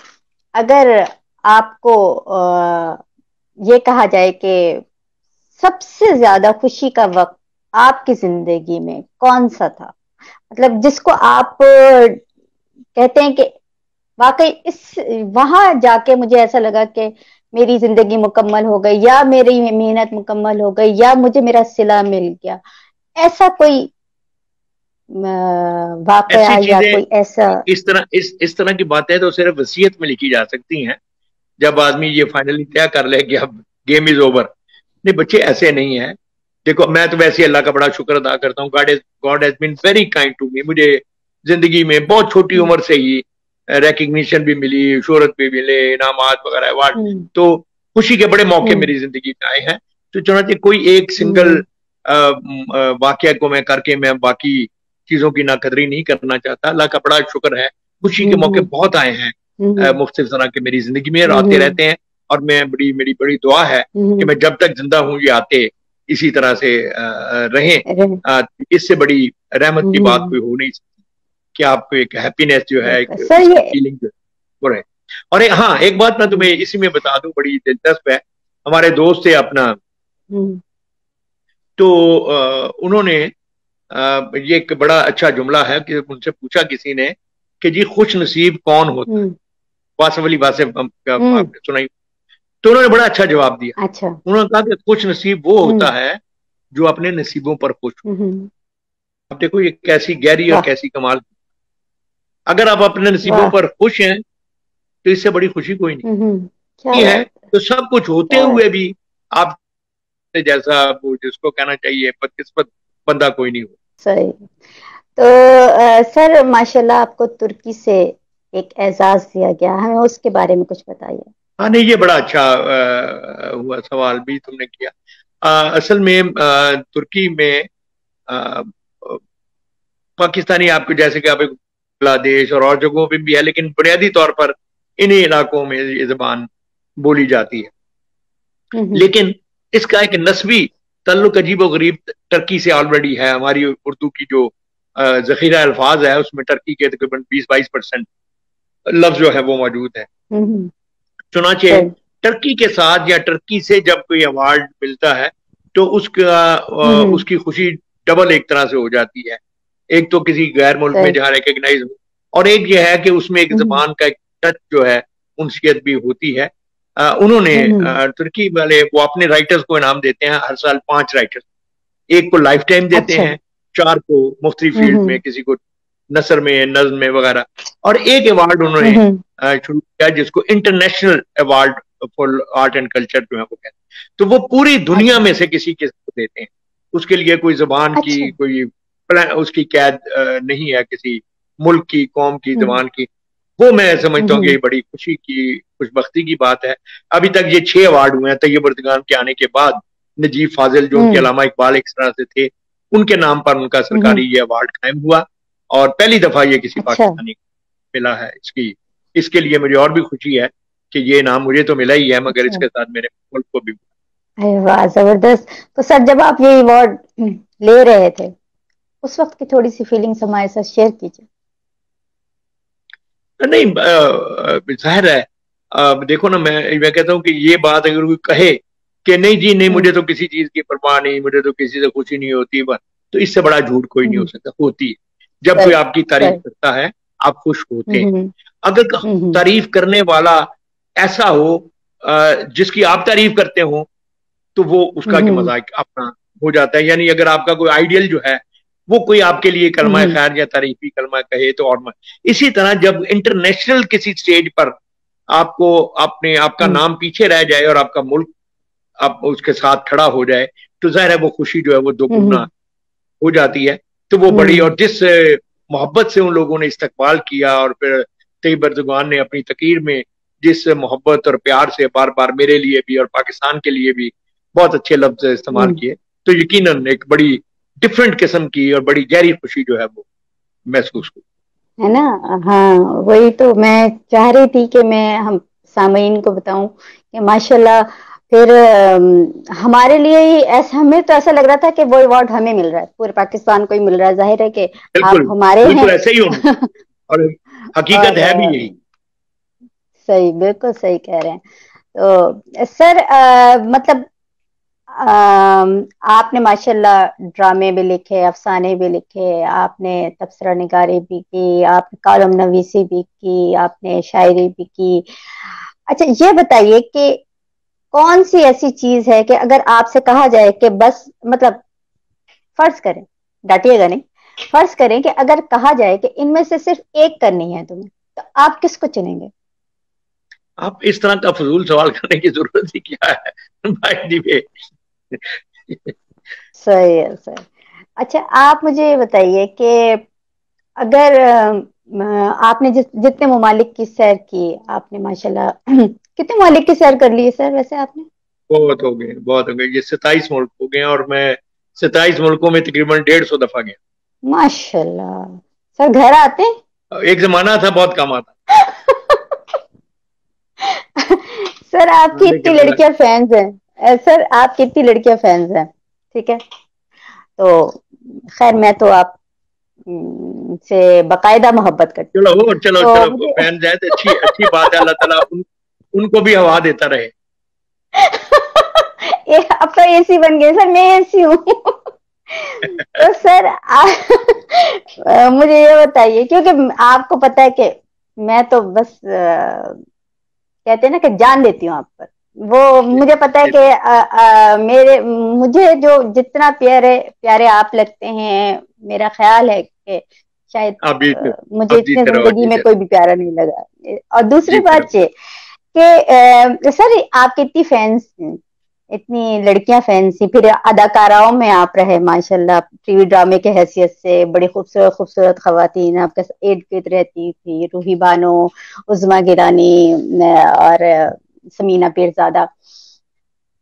अगर आपको ये कहा जाए कि सबसे ज्यादा खुशी का वक्त आपकी जिंदगी में कौन सा था, मतलब जिसको आप कहते हैं कि वाकई इस वहां जाके मुझे ऐसा लगा कि मेरी जिंदगी मुकम्मल हो गई, या मेरी मेहनत मुकम्मल हो गई, या मुझे मेरा सिला मिल गया, ऐसा कोई वाकया ऐसी या चीजें, कोई ऐसा। इस तरह की बातें तो सिर्फ वसीयत में लिखी जा सकती हैं, जब आदमी ये फाइनली तय कर ले कि अब गेम इज ओवर। नहीं बच्चे, ऐसे नहीं है। देखो मैं तो वैसे अल्लाह का बड़ा शुक्र अदा करता हूँ, God has been very kind to me. मुझे जिंदगी में बहुत छोटी हम्म, उम्र से ही रिकग्निशन भी मिली, शोहरत भी मिले, इनामात वगैरह अवार्ड। हम्म, तो खुशी के बड़े मौके हम्म, मेरी जिंदगी में आए हैं। तो चुनाचे कोई एक सिंगल हम्म, वाक्य को मैं करके मैं बाकी चीजों की नाकदरी नहीं करना चाहता। अल्लाह का बड़ा शुक्र है, खुशी के मौके हम्म, बहुत आए हैं हम्म, मुख्तलिफ तरह के मेरी जिंदगी में, और आते हम्म, रहते हैं। और मेरी बड़ी दुआ है कि हम्म, मैं जब तक जिंदा हूं ये आते इसी तरह से रहें। हम्म, इससे बड़ी रहमत की बात हम्म, कोई हो नहीं सकती कि आपको एक हैप्पीनेस जो है, एक सर इसकी ये। फीलिंग जो है वो रहे। और हाँ, एक बात मैं तुम्हें इसी में बता दूं, बड़ी दिलचस्प है। हमारे दोस्त थे अपना, हम्म, तो उन्होंने ये एक बड़ा अच्छा जुमला है कि उनसे पूछा किसी ने कि जी खुश नसीब कौन होता है। हम्म, वासिफ अली वासिफ हम्म, आपने सुनाई। तो उन्होंने बड़ा अच्छा जवाब दिया। अच्छा। उन्होंने कहा कि खुश नसीब वो हम्म, होता है जो अपने नसीबों पर खुश हो। हम्म, अब देखो ये कैसी गहरी और वाह, कैसी कमाल। अगर आप अपने नसीबों वाह, पर खुश हैं तो इससे बड़ी खुशी कोई क्या नहीं है। बात है, तो सब कुछ होते क्या बात हुए भी आप जैसा वो जिसको कहना चाहिए बदकिस्मत बंदा कोई नहीं हो। सही। तो सर माशाल्लाह आपको तुर्की से एक एजाज दिया गया, हमें उसके बारे में कुछ बताइए। हाँ नहीं, ये बड़ा अच्छा हुआ सवाल भी तुमने किया। असल में तुर्की में अ, पाकिस्तानी आपको जैसे कि आप बांग्लादेश और जगहों पे भी है, लेकिन बुनियादी तौर पर इन्हीं इलाकों में ये जबान बोली जाती है। हम्म, लेकिन इसका एक नस्बी तल्लुक अजीब और गरीब टर्की से ऑलरेडी है। हमारी उर्दू की जो जखीरा अल्फाज है उसमें टर्की के तकरीबन 20-22% लफ्ज जो है वो मौजूद है। हम्म, चुनाचे सही। टर्की के साथ या टर्की से जब कोई अवार्ड मिलता है तो हम्म, उसकी खुशी डबल एक तरह से हो जाती है। एक तो किसी गैर मुल्क में सही। जहाँ रिकग्नाइज हो, और एक ये है कि उसमें एक हम्म, जबान का एक टच जो है, उनसियत भी होती है। उन्होंने हम्म, तुर्की वाले वो अपने राइटर्स को इनाम देते हैं हर साल, 5 राइटर्स। एक को लाइफ टाइम देते अच्छा। हैं, 4 को मुख्तलिफ फील्ड में, हम्म, किसी को नसर में, नज्म में वगैरह। और एक अवार्ड उन्होंने हम्म, शुरू किया जिसको international award for art and culture जो है वो कहते हैं। तो वो पूरी दुनिया अच्छा, में से किसी के देते हैं। उसके लिए कोई जबान की अच्छा। कोई उसकी कैद नहीं है, किसी मुल्क की, कौम की, हम्म, जबान की। वो मैं समझता हूँ कि ये हम्म, बड़ी खुशी की, खुशबख्ती की बात है। अभी तक ये 6 अवार्ड हुए हैं तैयब अर्दगान के आने के बाद। नजीब फाजिल जो उनके हम्म, अलामा इकबाल एक तरह से थे, उनके नाम पर उनका हम्म, सरकारी ये अवार्ड कायम हुआ, और पहली दफा ये किसी अच्छा। पाकिस्तानी को मिला है। इसकी इसके लिए मुझे और भी खुशी है कि ये नाम मुझे तो मिला ही है, मगर अच्छा, इसके साथ मेरे मुल्क को भी। अरे वाह, जबरदस्त। तो सर जब आप ये अवार्ड ले रहे थे उस वक्त की थोड़ी सी फीलिंग्स हमारे साथ शेयर कीजिए। नहीं जाहिर है। देखो ना, मैं कहता हूँ कि ये बात अगर कोई कहे कि नहीं जी नहीं, हम्म, मुझे तो किसी चीज की परवाह नहीं, मुझे तो किसी से खुशी नहीं होती, बस, तो इससे बड़ा झूठ कोई नहीं हो हम्म, सकता। होती है। जब कोई सही, आपकी तारीफ सही। करता है आप खुश होते हैं। हम्म, अगर हम्म, तारीफ करने वाला ऐसा हो जिसकी आप तारीफ करते हो, तो वो उसका क्या हम्म, मजाक अपना हो जाता है। यानी अगर आपका कोई आइडियल जो है वो कोई आपके लिए कलमा हम्म, खैर या तारीफी कलमा कहे तो और इसी तरह जब इंटरनेशनल किसी स्टेज पर आपको अपने आपका हम्म, नाम पीछे रह जाए और आपका मुल्क आप उसके साथ खड़ा हो जाए, तो जाहिर है वो खुशी जो है वो दोगुना हम्म, हो जाती है। तो वो बड़ी, हम्म, और जिस मोहब्बत से उन लोगों ने इस्तकबाल किया और फिर तैयब अर्ज़गान ने अपनी तकीर में जिस मोहब्बत और प्यार से बार बार मेरे लिए भी और पाकिस्तान के लिए भी बहुत अच्छे लफ्ज इस्तेमाल हम्म, किए, तो यकीनन एक बड़ी डिफरेंट किस्म की और बड़ी गहरी खुशी जो है वो महसूस हुई। है ना। हाँ, वही तो मैं चाह रही थी कि मैं हम सामईन को बताऊं कि माशाल्लाह। फिर हमारे लिए ही ऐसा, हमें तो ऐसा लग रहा था कि वो अवार्ड हमें मिल रहा है, पूरे पाकिस्तान को ही मिल रहा है। जाहिर है कि आप बिल्कुल, हमारे हैं। बिल्कुल ऐसे ही होना चाहिए और हकीकत और है भी यही। सही, बिल्कुल सही कह रहे हैं। तो सर मतलब आपने माशाल्लाह ड्रामे भी लिखे, अफसाने भी लिखे, आपने तबसरा निगारी भी की, आपने कॉलम नवीसी भी की, आपने शायरी भी की। अच्छा, ये बताइए कि कौन सी ऐसी चीज है कि अगर आपसे कहा जाए कि बस मतलब फर्ज करें, डांटिएगा नहीं, फर्ज करें कि अगर कहा जाए कि इनमें से सिर्फ एक करनी है तुम्हें, तो आप किसको चुनेंगे? आप इस तरह का फजूल सवाल करने की जरूरत ही क्या है भाई जी वे। सही है सर। अच्छा, आप मुझे ये बताइए कि अगर आपने जितने ममालिक की सैर की, आपने माशाल्लाह कितने ममालिक की सैर कर ली है सर वैसे आपने? बहुत हो गए, बहुत हो गए, ये 27 मुल्क हो गए और मैं 27 मुल्कों में तकरीबन 150 दफा गया। माशाल्लाह। सर घर आते हैं? एक जमाना था बहुत कम आता। सर आपकी इतनी लेकिन लड़कियां फैंस हैं, सर आपकी इतनी लड़कियां फैंस हैं, ठीक है। तो खैर मैं तो आप से बकायदा मोहब्बत करती चलो हूँ। हो, चलो तो चलो, मुझे फैन जाए तो अच्छी अच्छी बात है, अल्लाह ताला उनको भी हवा देता रहे। अब तो एसी बन गए सर, मैं एसी हूँ। तो सर मुझे ये बताइए, क्योंकि आपको पता है कि मैं तो बस कहते हैं ना कि जान देती हूँ आप पर। वो मुझे पता है कि मेरे मुझे जो जितना प्यारे प्यारे आप लगते हैं, मेरा ख्याल है कि शायद अभी मुझे अब इतने जीते रहो, जिंदगी में जीते कोई रहो, भी प्यारा नहीं लगा। और दूसरी जीते बात रहो। ये कि सर आपकी इतनी फैंस, इतनी लड़कियां फैंस थी, फिर अदाकाराओं में आप रहे माशाल्लाह, टीवी ड्रामे के हैसियत से बड़ी खूबसूरत खूबसूरत खवातीन आपके इर्द गिर्द रहती थी, रूही बानो, उज़मा गिलानी और समीना पीरजादा।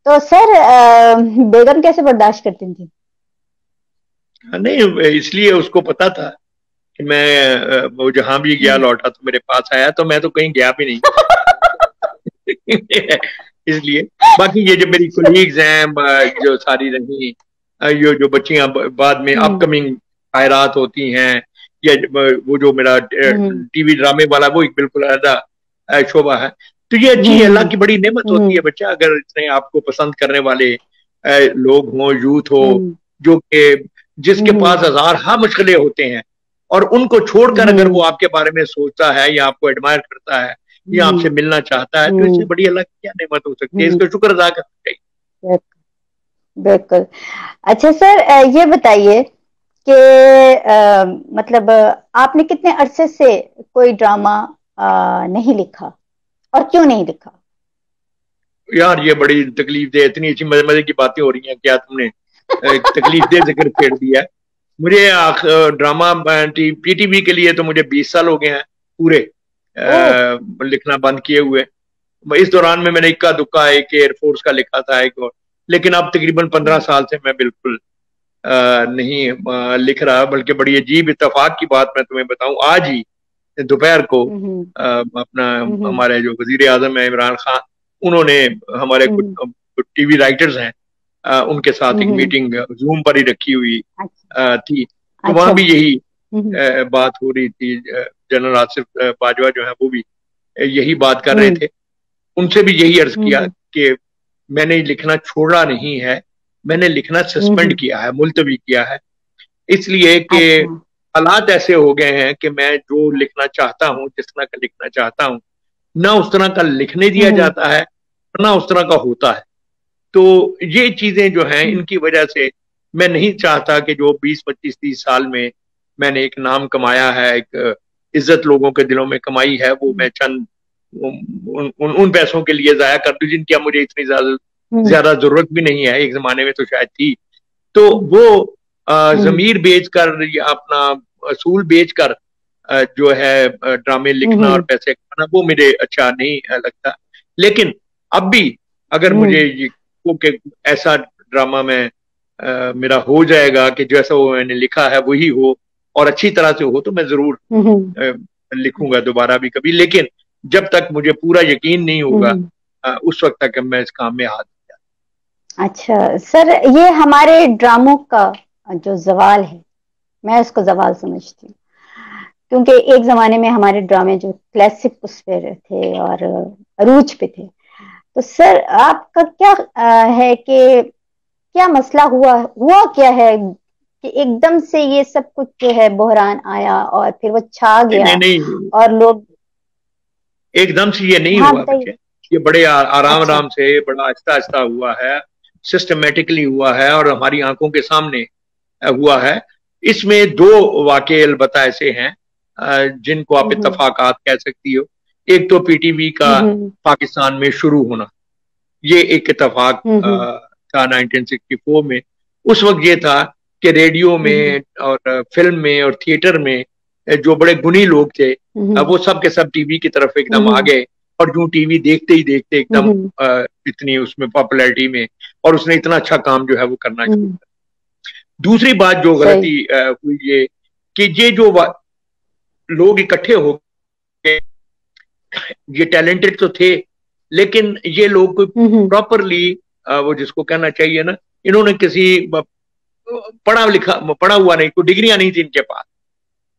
तो सर बेगम कैसे बर्दाश्त करती थी? नहीं, इसलिए उसको पता था कि मैं वो जहां भी गया हम्म। लौटा तो मेरे पास आया, तो मैं तो कहीं गया भी नहीं। इसलिए बाकी ये जो मेरी कोलीग्स हैं, जो सारी रही, ये जो बच्चियां बाद में हम्म। अपकमिंग हायरात होती हैं, या वो जो मेरा हम्म। टीवी ड्रामे वाला वो एक बिल्कुल अलग शोभा है। तो ये अच्छी है, अल्लाह हम्म। की बड़ी नेमत होती है हम्म। बच्चा, अगर इसने आपको पसंद करने वाले लोग हों, यूथ हो, हम्म। जो कि जिसके हम्म। पास हजार हाँ मुश्किलें होते हैं, और उनको छोड़कर अगर वो हम्म। आपके बारे में सोचता है या आपको एडमायर करता है या हम्म। आपसे मिलना चाहता है, तो इससे हम्म। बड़ी अल्लाह की क्या नेमत हो सकती है, हम्म। इसका शुक्र अदा करना चाहिए। बिल्कुल। अच्छा सर ये बताइए कि मतलब आपने कितने अरसे से कोई ड्रामा नहीं लिखा, और क्यों नहीं लिखा? यार ये बड़ी तकलीफ दे, इतनी अच्छी मजे मजे की बातें हो रही हैं, क्या तुमने एक तकलीफ दे जिक्र छेड़ दिया है। मुझे ड्रामा पीटीवी के लिए तो मुझे 20 साल हो गए हैं पूरे ओह। लिखना बंद किए हुए। इस दौरान में मैंने इक्का दुक्का एक एयरफोर्स का लिखा था एक और, लेकिन अब तकरीबन 15 साल से मैं बिल्कुल नहीं लिख रहा। बल्कि बड़ी अजीब इत्तेफाक की बात मैं तुम्हें बताऊं, आज ही दोपहर को हम्म। अपना हम्म। हमारे जो वजीर आजम है इमरान खान, उन्होंने हमारे कुछ हम्म। टीवी राइटर्स हैं, उनके साथ एक हम्म। मीटिंग जूम पर ही रखी हुई अच्छा। थी। तो वहां अच्छा। भी यही हम्म। बात हो रही थी। जनरल आसिफ बाजवा जो है वो भी यही बात कर रहे हम्म। थे। उनसे भी यही अर्ज किया हम्म। कि मैंने लिखना छोड़ा नहीं है, मैंने लिखना सस्पेंड हम्म। किया है, मुलतवी किया है, इसलिए कि अच्छा। हालात ऐसे हो गए हैं कि मैं जो लिखना चाहता हूँ, जिस तरह का लिखना चाहता हूँ, ना उस तरह का लिखने दिया हम्म। जाता है, ना उस तरह का होता है। तो ये चीजें जो हैं, हम्म। इनकी वजह से मैं नहीं चाहता कि जो 20 25 30 साल में मैंने एक नाम कमाया है, एक इज्जत लोगों के दिलों में कमाई है, वो मैं चंद उन पैसों के लिए जाया कर दूं जिनकी अब मुझे इतनी ज्यादा हम्म। ज्यादा जरूरत भी नहीं है। एक जमाने में तो शायद थी। तो हम्म। वो हम्म। जमीर बेचकर या अपना असूल बेचकर जो है ड्रामे लिखना और पैसे कमाना, वो मुझे अच्छा नहीं लगता। लेकिन अब भी अगर मुझे ये कि ऐसा ड्रामा में मेरा हो जाएगा कि जैसा वो मैंने लिखा है वही हो और अच्छी तरह से हो, तो मैं जरूर लिखूंगा दोबारा भी कभी। लेकिन जब तक मुझे पूरा यकीन नहीं होगा उस वक्त तक मैं इस काम में हाथ। अच्छा सर, ये हमारे ड्रामों का जो जवाल है, मैं उसको जवाल समझती हूँ, क्योंकि एक जमाने में हमारे ड्रामे जो क्लासिक उस पे थे और अरूज पे थे। तो सर आपका क्या है कि क्या मसला हुआ हुआ क्या है कि एकदम से ये सब कुछ जो है बहरान आया और फिर वो छा गया नहीं, नहीं, और लोग। एकदम से ये नहीं हाँ हुआ बताइए। बच्चे, ये बड़े आराम अच्छा। आराम से, बड़ा आहिस्ता आहिस्ता हुआ है, सिस्टमेटिकली हुआ है और हमारी आंखों के सामने हुआ है। इसमें दो वाकये अलबत्ता ऐसे हैं जिनको आप हम्म इत्तफाकात कह सकती हो। एक तो पीटीवी का हम्म पाकिस्तान में शुरू होना, ये एक इत्तफाक हम्म था 1964 में। उस वक्त ये था कि रेडियो हम्म में और फिल्म में और थिएटर में जो बड़े गुणी लोग थे वो सब के सब टीवी की तरफ एकदम आ हम्म गए और जो टीवी देखते ही देखते एकदम हम्म इतनी उसमें पॉपुलैरिटी में, और उसने इतना अच्छा काम जो है वो करना शुरू हम्म, किया। दूसरी बात जो सही। गलती हुई ये कि ये जो लोग इकट्ठे हो गए, ये टैलेंटेड तो थे लेकिन ये लोग कोई हम्म प्रॉपरली वो जिसको कहना चाहिए ना, इन्होंने किसी पढ़ा हुआ नहीं, कोई डिग्रियां नहीं थी इनके पास।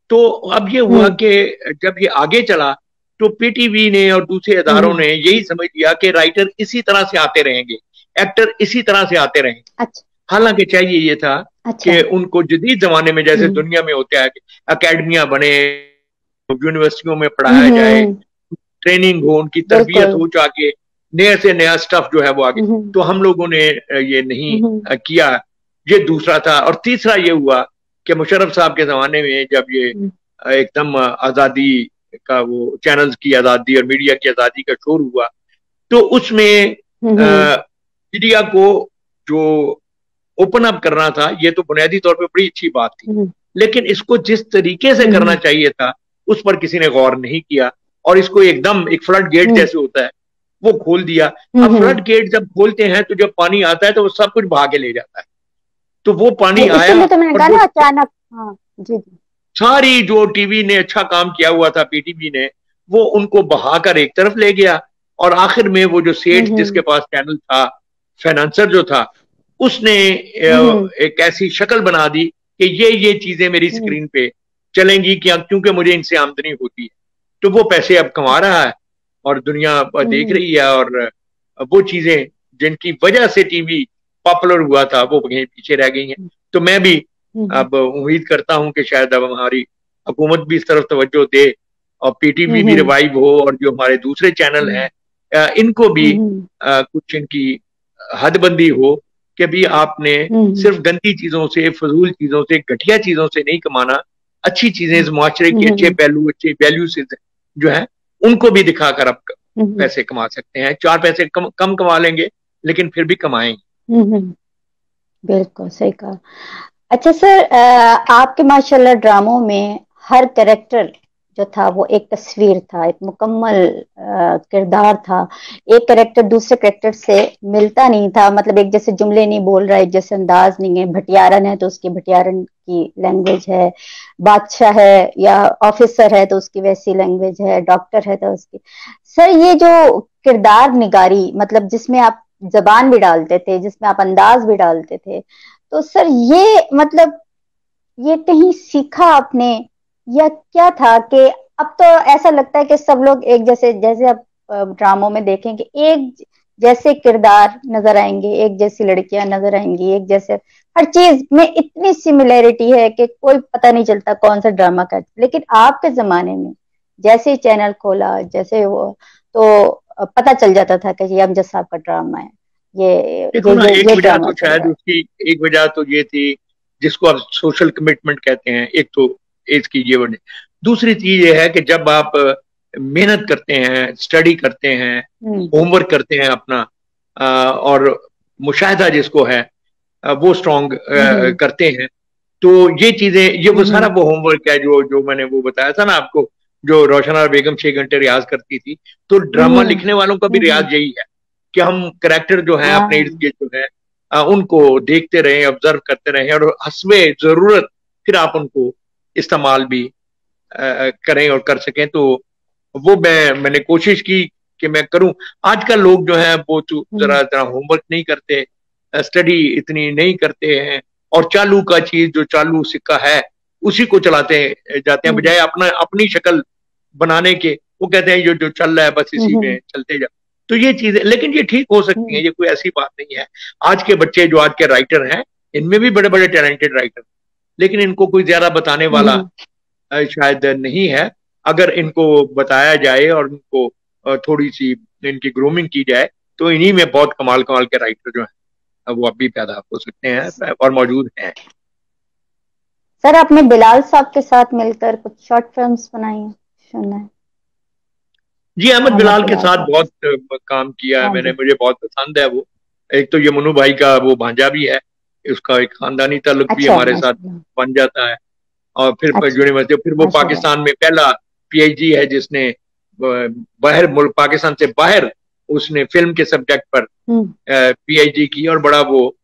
तो अब ये हुआ हम्म कि जब ये आगे चला तो पीटीवी ने और दूसरे इदारों हम्म, ने यही समझ लिया कि राइटर इसी तरह से आते रहेंगे, एक्टर इसी तरह से आते रहेंगे। अच्छा हालांकि चाहिए ये था अच्छा। कि उनको जदीद जमाने में जैसे हम्म दुनिया में होता है कि अकेडमियां बने, यूनिवर्सिटियों में पढ़ाया जाए, हम्म, ट्रेनिंग हो, उनकी तरबियत बिल्कुल। हो, जाके नए से नया स्टफ जो है वो आगे। हम्म तो हम लोगों ने ये नहीं हम्म किया। ये दूसरा था। और तीसरा ये हुआ कि मुशर्रफ साहब के जमाने में जब ये एकदम आजादी का वो चैनल्स की आजादी और मीडिया की आजादी का शोर हुआ, तो उसमें हम्म मीडिया को जो ओपन अप करना था, ये तो बुनियादी तौर पे बड़ी अच्छी बात थी, हम्म लेकिन इसको जिस तरीके से करना हम्म चाहिए था उस पर किसी ने गौर नहीं किया और इसको एकदम एक फ्लड गेट हम्म जैसे होता है वो खोल दिया। अब हम्म, फ्लड गेट जब खोलते हैं तो जब पानी आता है तो वो सब कुछ बहा के ले जाता है। तो वो पानी नहीं, आया इसीलिए तो मैंने और कहा वो ना अचानक। हाँ जी जी। सारी जो टीवी ने अच्छा काम किया हुआ था, पीटीवी ने, वो उनको बहाकर एक तरफ ले गया। और आखिर में वो जो सेठ जिसके हम्म पास चैनल था, फाइनेंसर जो था, उसने हम्म एक ऐसी शक्ल बना दी कि ये चीजें मेरी हम्म स्क्रीन पे चलेंगी क्या, क्योंकि मुझे इनसे आमदनी होती है। तो वो पैसे अब कमा रहा है और दुनिया देख हम्म रही है। और वो चीजें जिनकी वजह से टीवी पॉपुलर हुआ था वो कहीं पीछे रह गई हैं। तो मैं भी हम्म अब उम्मीद करता हूं कि शायद अब हमारी हुकूमत भी इस तरफ तवज्जो दे और पीटीवी भी हम्म रिवाइव हो और जो हमारे दूसरे चैनल हैं इनको भी हम्म कुछ इनकी हदबंदी हो कि भी आपने हम्म सिर्फ गंदी चीजों से, फजूल चीजों से, घटिया चीजों से नहीं कमाना। अच्छी चीजें, इस मुआशरे के अच्छे हम्म पहलू, अच्छे वैल्यू से जो है उनको भी दिखाकर आप हम्म पैसे कमा सकते हैं। चार पैसे कम कमा लेंगे लेकिन फिर भी कमाएंगे। हम्म, बिल्कुल सही कहा। अच्छा सर, आपके माशाल्लाह ड्रामों में हर कैरेक्टर जो था वो एक तस्वीर था, एक मुकम्मल किरदार था। एक कैरेक्टर दूसरे कैरेक्टर से मिलता नहीं था, मतलब एक जैसे जुमले नहीं बोल रहा है, एक जैसे अंदाज नहीं है। भटियारन है तो उसकी भटियारन की लैंग्वेज है, बादशाह है या ऑफिसर है तो उसकी वैसी लैंग्वेज है, डॉक्टर है तो उसकी। सर ये जो किरदार निगारी, मतलब जिसमें आप जबान भी डालते थे, जिसमें आप अंदाज भी डालते थे, तो सर ये मतलब ये कहीं सीखा आपने या क्या था कि अब तो ऐसा लगता है कि सब लोग एक जैसे, जैसे आप ड्रामों में देखें कि एक जैसे किरदार नजर आएंगे, एक जैसी लड़कियां नजर आएंगी, एक जैसे हर चीज में इतनी सिमिलैरिटी है कि कोई पता नहीं चलता कौन सा ड्रामा का। लेकिन आपके जमाने में जैसे ही चैनल खोला, जैसे वो, तो पता चल जाता था कि ये अमजद साहब का ड्रामा है, ये देखो ना, एक ये वजह ड्रामा तो चल शायद रहा है। उसकी, एक वजह तो ये थी जिसको आप सोशल कमिटमेंट कहते हैं। एक तो एज की ये वजह। दूसरी चीज ये है कि जब आप मेहनत करते हैं, स्टडी करते हैं, हम्म होमवर्क करते हैं अपना, और मुशाहिदा जिसको है वो स्ट्रॉन्ग हम्म करते हैं, तो ये चीजें, ये वो सारा वो होमवर्क है जो जो मैंने वो बताया था ना आपको, जो रोशना बेगम 6 घंटे रियाज करती थी। तो ड्रामा लिखने वालों का भी रियाज यही है कि हम करेक्टर जो है अपने इर्द हाँ। गिर्द जो है उनको देखते रहें, ऑब्जर्व करते रहें, और हस्बे जरूरत फिर आप उनको इस्तेमाल भी करें और कर सकें। तो वो मैंने कोशिश की कि मैं करूं। आजकल लोग जो है वो तो जरा जरा होमवर्क नहीं करते, स्टडी इतनी नहीं करते हैं, और चालू का चीज जो चालू सिक्का है उसी को चलाते जाते हैं, बजाय अपना अपनी शक्ल बनाने के। वो कहते हैं जो जो चल रहा है बस इसी में चलते जा। तो ये चीजें, लेकिन ये ठीक हो सकती हैं, ये कोई ऐसी बात नहीं है। आज के बच्चे जो आज के राइटर हैं, इनमें भी बड़े बड़े टैलेंटेड राइटर, लेकिन इनको कोई ज्यादा बताने वाला शायद नहीं है। अगर इनको बताया जाए और इनको थोड़ी सी इनकी ग्रूमिंग की जाए, तो इन्हीं में बहुत कमाल कमाल के राइटर जो हैं वो अब भी पैदा हो सकते हैं और मौजूद हैं। सर, आपने बिलाल साहब के साथ मिलकर कुछ शॉर्ट फिल्म्स बनाई हैं, सुना है? जी, अहमद अहमद बिलाल के बिलाल साथ साहब के बहुत साथ। काम किया है हाँ मैंने, जी। मुझे बहुत पसंद है वो। एक तो ये मनु भाई का वो भांजा भी है, उसका एक खानदानी ताल्लुक भी अच्छा, हमारे साथ माशाल्लाह। बन जाता है। और फिर अच्छा, यूनिवर्सिटी, फिर वो माशाल्लाह। पाकिस्तान में पहला पीएचडी है जिसने बाहर मुल्क, पाकिस्तान से बाहर उसने फिल्म के सब्जेक्ट पर हम्म। पीएचडी की, और बड़ा वो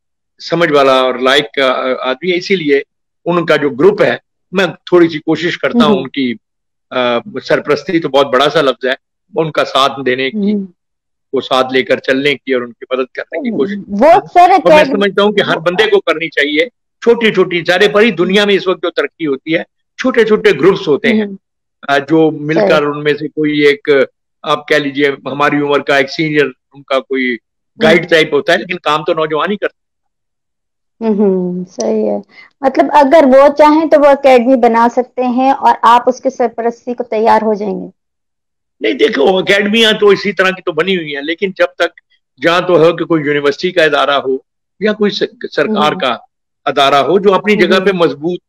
समझ वाला और लाइक का आदमी है। इसीलिए उनका जो ग्रुप है, मैं थोड़ी सी कोशिश करता हूँ हम्म। उनकी सरप्रस्ती तो बहुत बड़ा सा लफ्ज है, उनका साथ देने की, हम्म। वो साथ लेकर चलने की और उनकी मदद करने की कोशिश वो करता हूँ। सर और मैं अकेडमी। समझता हूँ कि हर वो, बंदे को करनी चाहिए। छोटी छोटी, सारे बड़ी दुनिया में इस वक्त जो तरक्की होती है, छोटे छोटे ग्रुप्स होते हैं जो सर। मिलकर, उनमें से कोई एक, आप कह लीजिए हमारी उम्र का एक सीनियर, उनका कोई गाइड टाइप होता है, लेकिन काम तो नौजवान ही करते सही है। मतलब अगर वो चाहें तो वो एकेडमी बना सकते हैं और आप उसके सरपरस्ती को तैयार हो जाएंगे। हैं। नहीं, देखो अकेडमियां तो इसी तरह की तो बनी हुई हैं, लेकिन जब तक जहां तो हो कि कोई यूनिवर्सिटी का इदारा हो या कोई सरकार हम्म। का अदारा हो जो अपनी जगह पे हम्म। मजबूत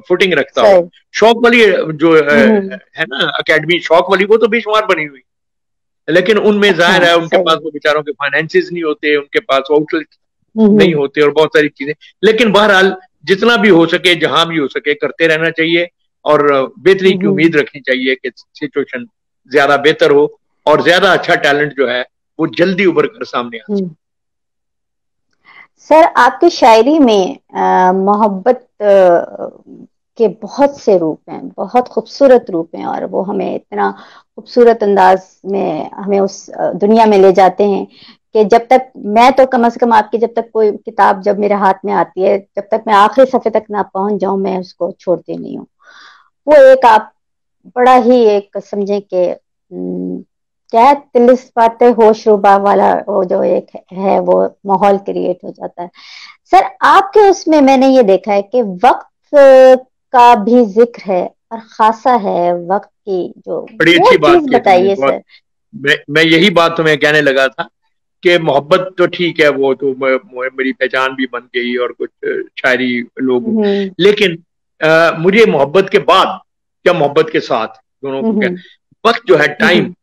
फुटिंग रखता हो। सही। शौक वाली जो हम्म। है ना अकेडमी, शौक वाली, वो तो बेशुमार बनी हुई, लेकिन उनमें अच्छा, जाहिर है उनके सही। पास वो बेचारों के फाइनेंसिस नहीं होते, उनके पास आउटलेट नहीं हम्म। होते, और बहुत सारी चीजें। लेकिन बहरहाल जितना भी हो सके, जहां भी हो सके, करते रहना चाहिए, और बेहतरी की हम्म। उम्मीद रखनी चाहिए कि सिचुएशन ज्यादा बेहतर हो, और ज्यादा अच्छा टैलेंट जो है वो जल्दी उभर कर सामने आ सके। हम्म। सर, आपकी शायरी में मोहब्बत के बहुत से रूप हैं, बहुत खूबसूरत रूप हैं, और वो हमें इतना खूबसूरत अंदाज में हमें उस दुनिया में ले जाते हैं कि जब तक मैं तो कम से कम आपकी, जब तक कोई किताब जब मेरे हाथ में आती है, जब तक मैं आखिरी सफ़े तक ना पहुंच जाऊं, मैं उसको छोड़ती नहीं हूँ। वो एक आप बड़ा ही एक समझे कि क्या है, तिलिस बातें होश रुबा वाला वो जो एक है, वो माहौल क्रिएट हो जाता है। सर, आपके उसमें मैंने ये देखा है कि वक्त का भी जिक्र है और खासा है वक्त की, जो बड़ी वो अच्छी बात चीज की तुमने, बताइए बहुत। सर। मैं यही बात तुम्हें कहने लगा था कि मोहब्बत तो ठीक है, वो तो मेरी पहचान भी बन गई, और कुछ शायरी लोग, हम्म। लेकिन मुझे मोहब्बत के बाद या मोहब्बत के साथ, दोनों को क्या, हम्म। वक्त जो है, टाइम, हम्म।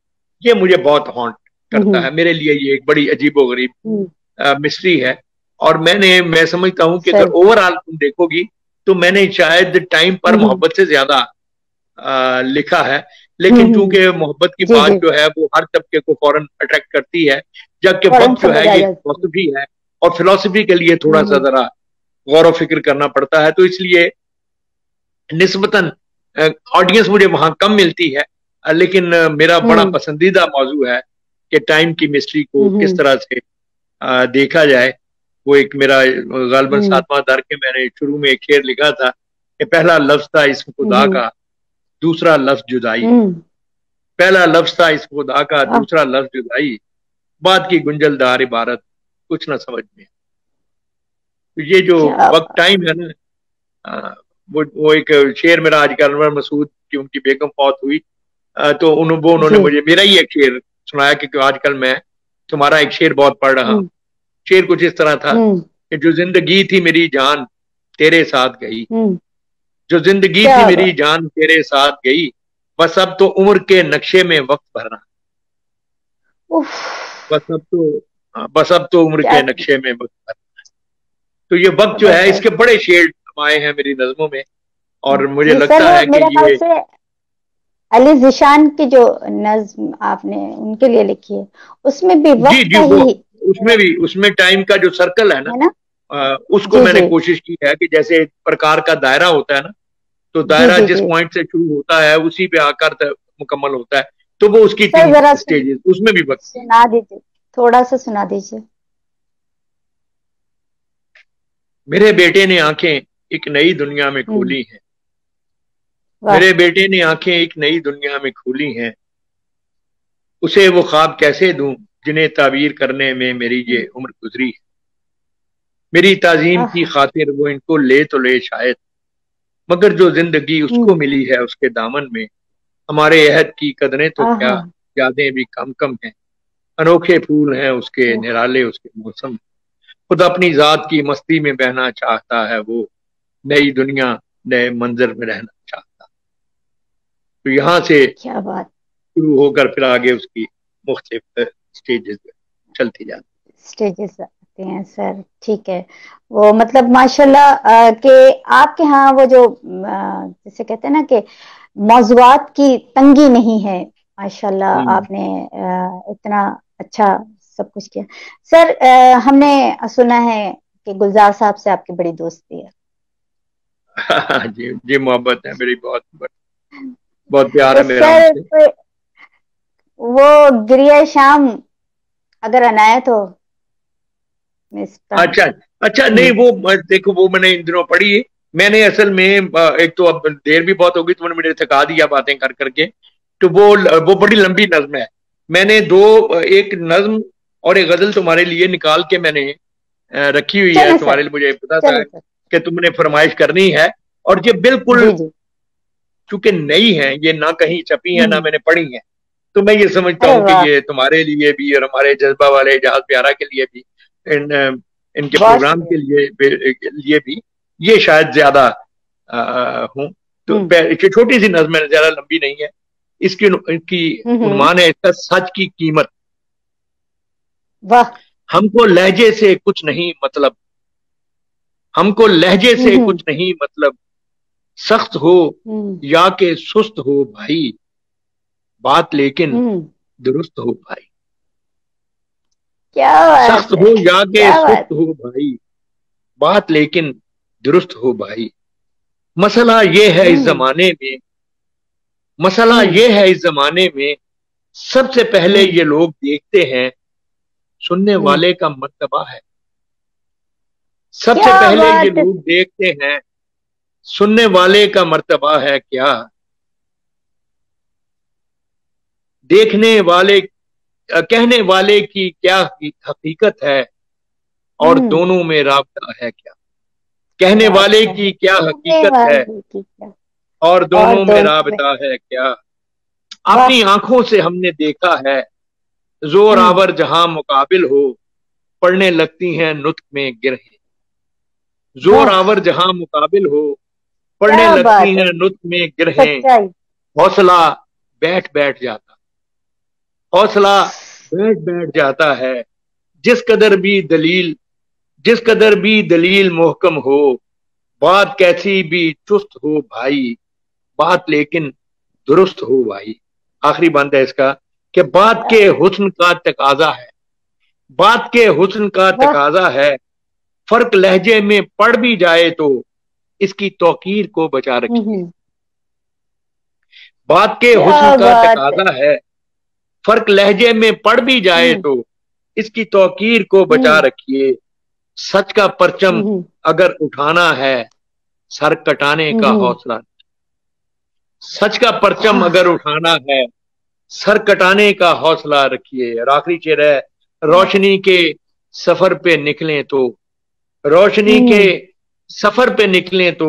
ये मुझे बहुत हॉन्ट करता हम्म। है। मेरे लिए ये एक बड़ी अजीबोगरीब हम्म। मिस्ट्री है। और मैं समझता हूं कि अगर सही। ओवरऑल तुम देखोगी, तो मैंने शायद टाइम पर हम्म। मोहब्बत से ज्यादा लिखा है। हम्म। लेकिन चूंकि मोहब्बत की जी बात जी। जो है वो हर तबके को फौरन अट्रैक्ट करती है, जबकि फौरन वक्त जो समझ है आ ये जाती है। फिलोसफी है, और फिलोसफी के लिए थोड़ा सा हम्म। जरा गौर व फिक्र करना पड़ता है। तो इसलिए निस्बतन ऑडियंस मुझे वहां कम मिलती है, लेकिन मेरा बड़ा हम्म। पसंदीदा मौजू है कि टाइम की मिस्ट्री को किस हम्म। तरह से देखा जाए। वो एक मेरा गालबन हम्म। सातवां दर के मैंने शुरू में एक शेर लिखा था कि पहला लफ्ज था इस्म खुदा हम्म। का, दूसरा लफ्ज जुदाई। हम्म। पहला लफ्ज था इस खुदा का, वाह, दूसरा लफ्ज जुदाई, बाद की गुंजलदार इबारत कुछ ना समझ में। तो ये जो क्या वक्त बात। टाइम है ना, वो एक शेर मेरा आजकल, अनवर मसूद की उनकी बेगम फौत हुई, तो उन्होंने जी। मुझे मेरा ही एक शेर सुनाया, क्योंकि आजकल मैं तुम्हारा एक शेर बहुत पढ़ रहा हूँ। हम्म। शेर कुछ इस तरह था हम्म। कि जो जिंदगी थी मेरी जान तेरे साथ गई, हम्म। जो जिंदगी थी क्या मेरी बात। जान तेरे साथ गई, बस अब तो उम्र के नक्शे में वक्त भरना। उफ। बस अब तो उम्र क्या के नक्शे में वक्त भरना। तो ये वक्त जो है, इसके जबरदस्त। बड़े शेड समाये हैं मेरी नज़मों में, और मुझे जी सर, लगता वो है कि मेरे ख्याल ये से अली जिशान की जो नज्म आपने उनके लिए लिखी है, उसमें भी जी वक्त जी, का वो ही उसमें भी, उसमें टाइम का जो सर्कल है ना, है ना। उसको जी मैंने जी कोशिश की है कि जैसे प्रकार का दायरा होता है ना, तो जी दायरा जी जिस जी। पॉइंट से शुरू होता है उसी पे आकर मुकम्मल होता है। तो वो उसकी सर 3 जरा स्टेजेस, उसमें भी वक्त थी। सुना दीजिए, थोड़ा सा सुना दीजिए। मेरे बेटे ने आंखें एक नई दुनिया में हम्म। खोली हैं। वाह। मेरे बेटे ने आंखें एक नई दुनिया में खोली हैं। उसे वो ख्वाब कैसे दूं जिन्हें ताबीर करने में मेरी ये हम्म। उम्र गुजरी है। मेरी ताजीम की आह। खातिर वो इनको ले तो ले शायद, मगर जो जिंदगी उसको हम्म। मिली है उसके दामन में, हमारे अहद की कदरें तो क्या, आहा। यादें भी कम कम हैं। अनोखे फूल हैं उसके ओह। निराले उसके मौसम। खुद अपनी जात की मस्ती में बहना चाहता है वो, नई दुनिया नए मंजर में रहना चाहता। तो यहाँ से क्या बात। शुरू होकर फिर आगे उसकी मुख्तलिफ स्टेजेस चलती जाती। स्टेजेस आते हैं सर, ठीक है। वो मतलब माशाल्लाह के आपके यहाँ वो जो जैसे कहते हैं ना कि मौजुआत की तंगी नहीं है। माशाल्लाह हम्म। आपने इतना अच्छा सब कुछ किया। सर हमने सुना है कि गुलजार साहब से आपकी बड़ी दोस्ती है। जी जी, मोहब्बत है मेरी, बहुत बहुत प्यार तो है मेरा सर उनसे। वो गिरिया शाम अगर अनायत हो मिस्टर। अच्छा अच्छा, नहीं हम्म। वो देखो, वो मैंने इन दिनों पढ़ी है। मैंने असल में एक तो अब देर भी बहुत हो गई, तो उन्होंने मुझे थका दिया बातें कर करके। तो वो बड़ी लंबी नज्म है। मैंने दो, एक नज्म और एक गजल तुम्हारे लिए निकाल के मैंने रखी हुई है चले सर, तुम्हारे लिए। मुझे पता था चले सर। कि तुमने फरमाइश करनी है, और ये बिल्कुल जी जी। चूंकि नई है, ये ना कहीं छपी है ना हम्म। मैंने पढ़ी है, तो मैं ये समझता अरे हूँ कि वाह। ये तुम्हारे लिए भी और हमारे जज्बा वाले जहाज प्यारा के लिए भी, इनके बहुत प्रोग्राम शुक्रिया। के लिए भी ये शायद ज्यादा हूँ। तो हम्म छोटी सी नज्म है, ज्यादा लंबी नहीं है। इसकी इनकी हम्म। उन्वान है इसका, सच की कीमत। वाह। हमको लहजे से कुछ नहीं मतलब, हमको लहजे से हम्म कुछ नहीं मतलब, सख्त हो हम्म या के सुस्त हो भाई, बात लेकिन हम्म। दुरुस्त हो भाई। क्या सख्त बात है, हो या के क्या बात। सुस्त हो भाई, बात लेकिन दुरुस्त हो भाई। मसला ये है इस हम्म जमाने में, मसला हम्म ये है इस जमाने में, सबसे पहले हम्म ये लोग देखते हैं सुनने हम्म। वाले का मर्तबा है। सबसे क्या पहले ये बात है। लोग देखते हैं सुनने वाले का मर्तबा है क्या, देखने वाले कहने वाले की क्या हकीकत है, और हम्म। दोनों में राबता है क्या। कहने वाले राबता की है क्या कहने हकीकत है, वाले की क्या। और और दोनों में दोनों में। राबता है क्या। वाह। अपनी आंखों से हमने देखा है जोर हम्म। आवर जहां मुकाबिल हो, पड़ने लगती हैं नुत्क में गिरहें। जोर वाह। आवर जहां मुकाबिल हो, पड़ने क्या लगती बात है। हैं नुत्क में गिरहें। सच्चाई। हौसला बैठ बैठ जाता, हौसला बैठ बैठ जाता है। जिस कदर भी दलील, जिस कदर भी दलील मोहकम हो, बात कैसी भी चुस्त हो भाई, बात लेकिन दुरुस्त हो भाई। आखिरी बंद है इसका, कि बात क्या। के हुस्न का तकाजा है, बात के हुस्न का वाह। तकाजा है। फर्क लहजे में पड़ भी जाए तो इसकी तौकीर को बचा रखिए। हम्म। बात के हुस्न क्या का बात है। तकाजा है, फर्क लहजे में पड़ भी जाए हम्म तो इसकी तौकीर को बचा हम्म रखिए। सच का परचम हम्म अगर उठाना है, सर कटाने का हम्म। हौसला। सच का परचम अगर हाँ। उठाना है, सर कटाने का हौसला रखिए। और आखिरी शेर है, वाह। रोशनी के सफर पे निकलें तो, रोशनी के हम्म सफर पे निकलें तो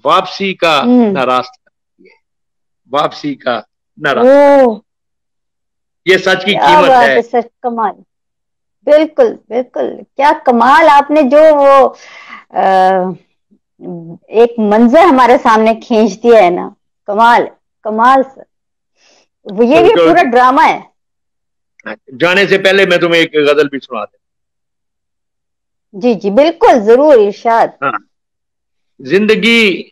वापसी का हम्म। न रास्ता रखिए, वापसी का न रास्ता। ओ। ये सच की क्या कीमत है। बात है सर, कमाल। बिल्कुल बिल्कुल, क्या कमाल आपने जो वो एक मंजर हमारे सामने खींच दिया है ना। कमाल। कमाल सर। ये भी तो पूरा ड्रामा है। जाने से पहले मैं तुम्हें एक गजल भी सुना जी जी बिल्कुल, जरूर, इरशाद। देता। हाँ, जिंदगी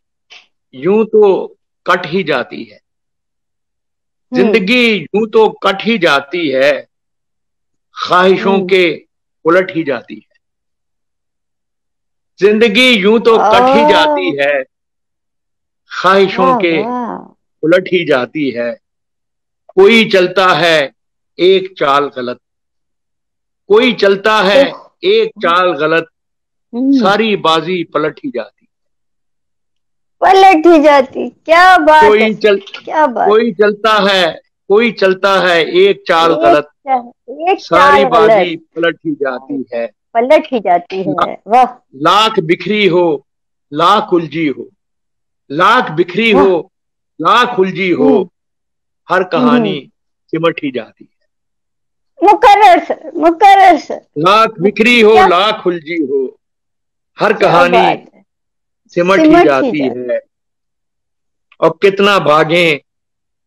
यूं तो कट ही जाती है, जिंदगी यूं तो कट ही जाती है, ख्वाहिशों हम्म। के उलट ही जाती है। जिंदगी यूं तो कट ही जाती ओ, है, ख्वाहिशों वाह के वाह। उलट ही जाती है। कोई चलता है एक चाल गलत, कोई चलता है ओह। एक चाल गलत, हम्म। सारी बाजी पलट ही जाती। पलट ही जाती, क्या बात है कोई सर, चल क्या बात। कोई चलता है, कोई चलता है एक चाल एक गलत, एक सारी चाल बाजी गलत, पलट ही जाती है। पलट ही जाती ला, है। वाह लाख बिखरी हो, लाख उलझी हो, लाख बिखरी हो, वाह। लाख उलझी हो, हम्म। हर हम्म। कहानी सिमट ही जाती है। मुकर्रर सर, मुकर्रर सर। लाख बिखरी हो, क्या, लाख उलझी हो, हर क्या कहानी बात है। सिमट ही सिमट ही जाती जाती। है। और कितना भागें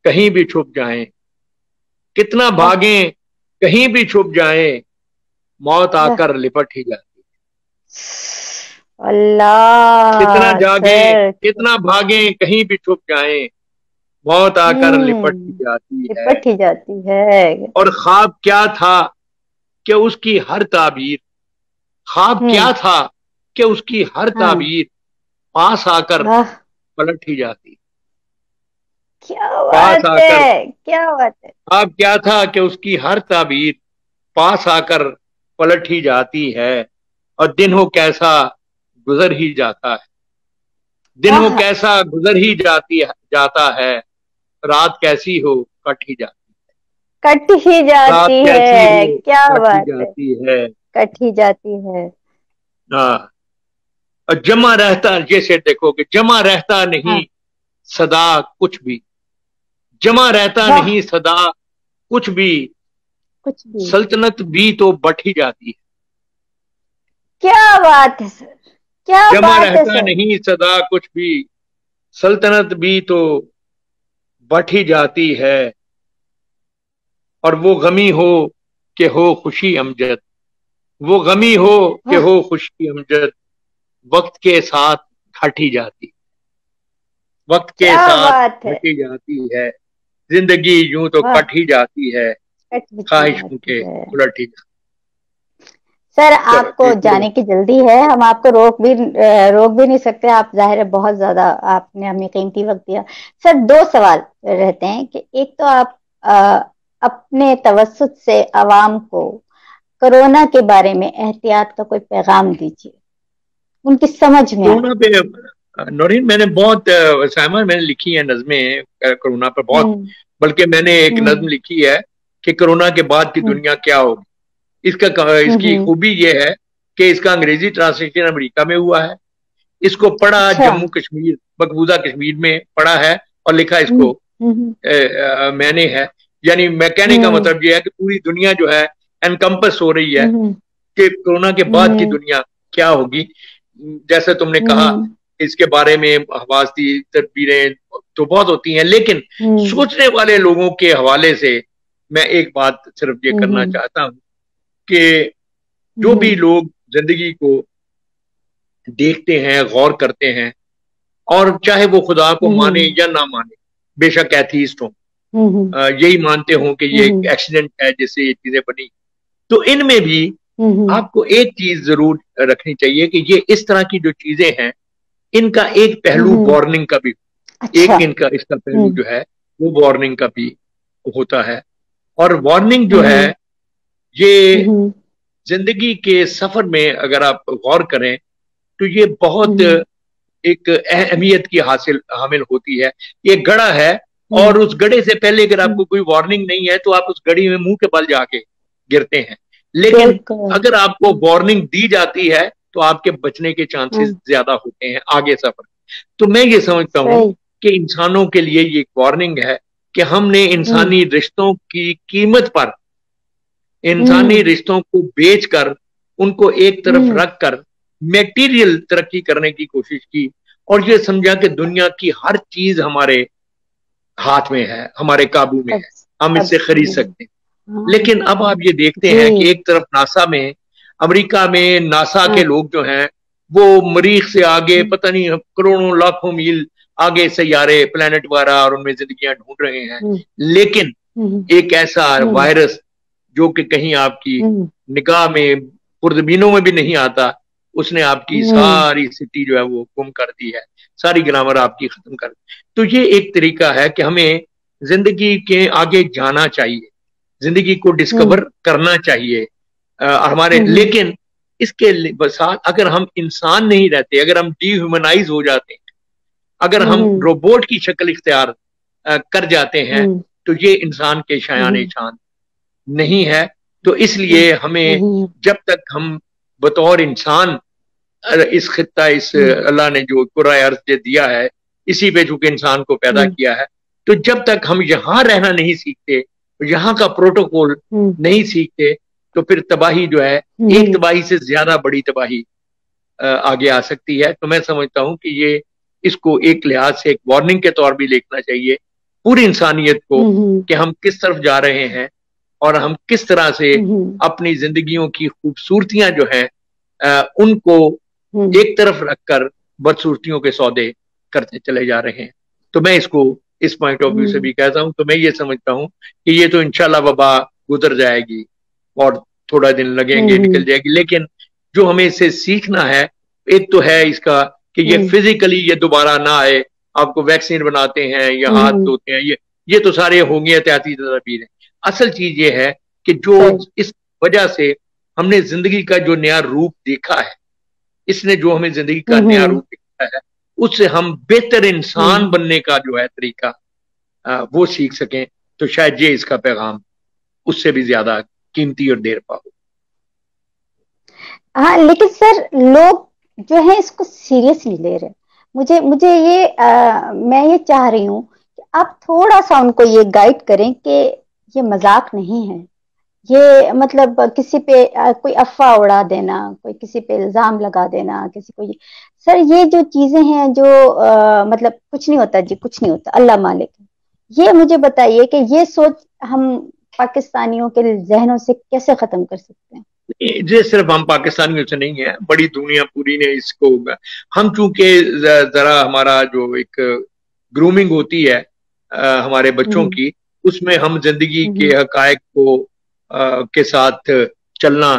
कहीं भी छुप जाएं, कितना वाह भागें कहीं भी छुप जाएं, मौत वाह। आकर लिपट ही जाती है। कितना अल्लाह जागें, सर। कितना भागें कहीं भी छुप जाएं, मौत आकर लिपट ही हम्म। जाती है। लिपट ही जाती है। और ख्वाब क्या था कि उसकी हर ताबीर, ख्वाब हम्म। क्या था कि उसकी हर हाँ। ताबीर पास आकर वाह, पलट ही जाती। क्या पास बात आकर, है, क्या बात है। ख्वाब क्या था कि उसकी हर ताबीर पास आकर पलट ही जाती है। और दिन हो कैसा गुजर ही जाता है, दिन हो आह, कैसा गुजर ही जाता है, रात कैसी हो कट ही जाती, कट ही जाती रात कैसी है, हो क्या कट ही बात है। जाती है। कट ही जाती है। हाँ। और जमा रहता, जैसे देखो कि जमा रहता नहीं हाँ। सदा कुछ भी, जमा रहता वाह, नहीं सदा कुछ भी, कुछ भी। सल्तनत भी तो बट ही जाती है। क्या बात है सर, क्या जमा बात है रहता सर। नहीं सदा कुछ भी, सल्तनत भी तो बट ही जाती है। और वो गमी हो कि हो खुशी अमजद, वो गमी हो कि वाह, हो खुशी अमजद, वक्त के साथ घट ही जाती, वक्त के क्या साथ बात है। घट ही जाती है। जिंदगी यूं तो वाह, कट ही जाती है, कट ही ख्वाहिशों जाती के है। उलट ही जाती। सर चलो आपको ठीक है। जाने की जल्दी है, हम आपको रोक भी नहीं सकते। आप जाहिर है बहुत ज्यादा आपने हमें कीमती वक्त दिया। सर दो सवाल रहते हैं कि एक तो आप अपने तवज्जुह से आवाम को कोरोना के बारे में एहतियात का कोई पैगाम दीजिए, उनकी समझ में आए। कोरोना पे नौरीन मैंने बहुत साइमा मैंने लिखी है नज़में कोरोना पर बहुत। हम्म। बल्कि मैंने एक नज्म हम्म। लिखी है कि कोरोना के बाद की हम्म। दुनिया क्या होगी। इसकी हम्म। खूबी यह है कि इसका अंग्रेजी ट्रांसलेशन अमेरिका में हुआ है। इसको पढ़ा अच्छा। जम्मू कश्मीर, मकबूजा कश्मीर में पढ़ा है और लिखा हम्म। इसको हम्म। मैंने है। यानी मैं कहने का हम्म। मतलब यह है कि पूरी दुनिया जो है एनकम्पस हो रही है हम्म। कि कोरोना के बाद की हम्म। दुनिया क्या होगी। जैसे तुमने कहा हम्म। इसके बारे में हवासी तदबीरें तो बहुत होती हैं, लेकिन हम्म। सोचने वाले लोगों के हवाले से मैं एक बात सिर्फ ये करना हम्म। चाहता हूं कि जो भी हम्म। लोग जिंदगी को देखते हैं, गौर करते हैं, और चाहे वो खुदा को माने हम्म। या ना माने, बेशक एथीस्ट हो, हम्म। यही मानते हो कि ये एक हम्म। एक्सीडेंट है जिससे ये चीजें बनी, तो इनमें भी हम्म। आपको एक चीज जरूर रखनी चाहिए कि ये इस तरह की जो चीजें हैं इनका एक पहलू हम्म। वार्निंग का भी, अच्छा। एक इनका इसका पहलू हम्म। जो है वो वार्निंग का भी होता है। और वार्निंग जो है हम्म। ये हम्म। जिंदगी के सफर में अगर आप गौर करें तो ये बहुत हम्म। एक अहमियत की हासिल हामिल होती है। ये गड़ा है हम्म। और उस गड़े से पहले अगर हम्म। आपको कोई वार्निंग नहीं है तो आप उस गड़ी में मुंह के बल जाके गिरते हैं। लेकिन बिल्कुल। अगर आपको वार्निंग दी जाती है तो आपके बचने के चांसेस हाँ। ज्यादा होते हैं आगे सफर। तो मैं ये समझता हूं सही। कि इंसानों के लिए ये एक वार्निंग है कि हमने हम्म। इंसानी रिश्तों की कीमत पर, इंसानी हम्म। रिश्तों को बेचकर, उनको एक तरफ हम्म। रखकर मेटीरियल तरक्की करने की कोशिश की और ये समझा कि दुनिया की हर चीज हमारे हाथ में है, हमारे काबू में है, हम इससे कब्जे खरीद में है। सकते हैं। हाँ। लेकिन अब आप ये देखते जी। हैं कि एक तरफ नासा में, अमेरिका में नासा के हाँ। लोग जो हैं वो मरीख से आगे पता नहीं करोड़ों लाखों मील आगे सैयारे प्लेनेट वगैरह और उनमें जिंदगियां ढूंढ रहे हैं। लेकिन एक ऐसा वायरस जो कि कहीं आपकी निगाह में खुर्दबीनों में भी नहीं आता, उसने आपकी सारी सिटी जो है वो गुम कर दी है, सारी ग्रामर आपकी खत्म कर दी। तो ये एक तरीका है कि हमें जिंदगी के आगे जाना चाहिए, जिंदगी को डिस्कवर करना चाहिए हमारे। लेकिन इसके साथ अगर हम इंसान नहीं रहते, अगर हम डीह्यूमनाइज हो जाते हैं, अगर हम रोबोट की शक्ल इख्तियार कर जाते हैं, तो ये इंसान के शायान शान नहीं है। तो इसलिए हमें जब तक हम बतौर इंसान इस खित्ता, इस अल्लाह ने जो कुराए अर्ज दिया है, इसी पे चूंकि इंसान को पैदा किया है, तो जब तक हम यहाँ रहना नहीं सीखते, यहाँ का प्रोटोकॉल नहीं सीखते, तो फिर तबाही जो है, एक तबाही से ज्यादा बड़ी तबाही आगे आ सकती है। तो मैं समझता हूं कि ये इसको एक लिहाज से एक वार्निंग के तौर भी देखना चाहिए पूरी इंसानियत को कि हम किस तरफ जा रहे हैं और हम किस तरह से अपनी जिंदगियों की खूबसूरतियां जो हैं उनको एक तरफ रखकर बदसूरतियों के सौदे करते चले जा रहे हैं। तो मैं इसको इस पॉइंट ऑफ व्यू से भी कहता हूं। तो मैं ये समझता हूं कि ये तो इंशाल्लाह वबा गुजर जाएगी और थोड़ा दिन लगेंगे, निकल जाएगी। लेकिन जो हमें इससे सीखना है, एक तो है इसका कि ये फिजिकली ये दोबारा ना आए, आपको वैक्सीन बनाते हैं या हाथ धोते हैं, ये तो सारे होंगे एहतियाती तदबीर है। असल चीज ये है कि जो इस वजह से हमने जिंदगी का जो नया रूप देखा है, इसने जो हमें जिंदगी का नया रूप दिखाया है, उससे हम बेहतर इंसान बनने का जो है तरीका वो सीख सकें। तो शायद ये इसका पैगाम उससे भी ज्यादा कीमती और देर पा हो। हाँ, लेकिन सर लोग जो है इसको सीरियस नहीं ले रहे। मुझे ये मैं ये चाह रही हूँ कि आप थोड़ा सा उनको ये गाइड करें कि ये मजाक नहीं है, ये मतलब किसी पे कोई अफवाह उड़ा देना, कोई किसी पे इल्जाम लगा देना, किसी को सर ये जो चीजें हैं जो मतलब कुछ नहीं होता जी, कुछ नहीं होता, अल्लाह मालिक। ये मुझे बताइए कि ये सोच हम पाकिस्तानियों के जहनों से कैसे खत्म कर सकते हैं? ये सिर्फ हम पाकिस्तानियों से नहीं है, बड़ी दुनिया पूरी ने इसको, हम चूंकि जरा हमारा जो एक ग्रूमिंग होती है हमारे बच्चों की, उसमें हम जिंदगी के हकायक को के साथ चलना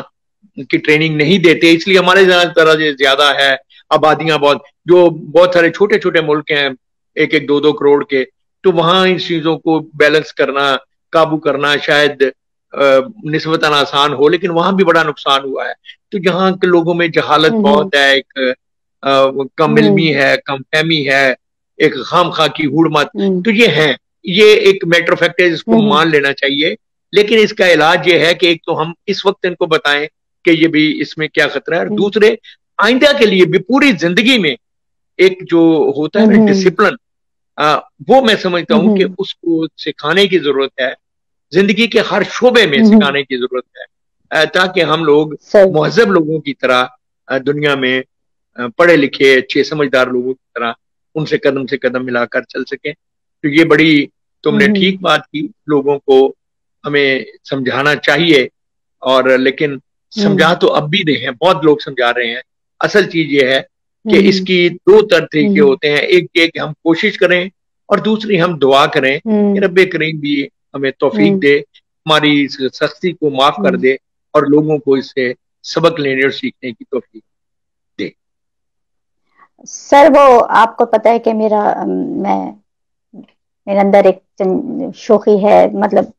की ट्रेनिंग नहीं देते, इसलिए हमारे तरह ज्यादा है आबादियां बहुत, जो बहुत सारे छोटे छोटे मुल्क हैं 1-1, 2-2 करोड़ के, तो वहां इन चीजों को बैलेंस करना, काबू करना शायद निस्बतन आसान हो, लेकिन वहां भी बड़ा नुकसान हुआ है। तो यहाँ के लोगों में जहालत बहुत है, एक कम इल्मी है, कम फहमी है, एक खामखा की हुड़मत, तो ये है, ये एक मैटर ऑफ फैक्ट है जिसको मान लेना चाहिए। लेकिन इसका इलाज ये है कि एक तो हम इस वक्त इनको बताएं कि ये भी इसमें क्या खतरा है, और दूसरे आइंदा के लिए भी पूरी जिंदगी में एक जो होता है ना डिसिप्लिन, वो मैं समझता हूं कि उसको सिखाने की जरूरत है, जिंदगी के हर शोबे में सिखाने की जरूरत है, ताकि हम लोग मुहज़्ज़ब लोगों की तरह दुनिया में पढ़े लिखे अच्छे समझदार लोगों की तरह उनसे कदम से कदम मिलाकर चल सकें। तो ये बड़ी तुमने ठीक बात की, लोगों को हमें समझाना चाहिए, और लेकिन समझा तो अब भी रहे हैं, बहुत लोग समझा रहे हैं। असल चीज ये है कि इसकी दो तरीके होते हैं, एक ये कि हम कोशिश करें और दूसरी हम दुआ करें कि रब्बे करीम भी हमें तौफीक दे, हमारी इस सख्ती को माफ कर दे और लोगों को इससे सबक लेने और सीखने की तौफीक दे। सर वो आपको पता है कि मेरे अंदर एक शोखी है, मतलब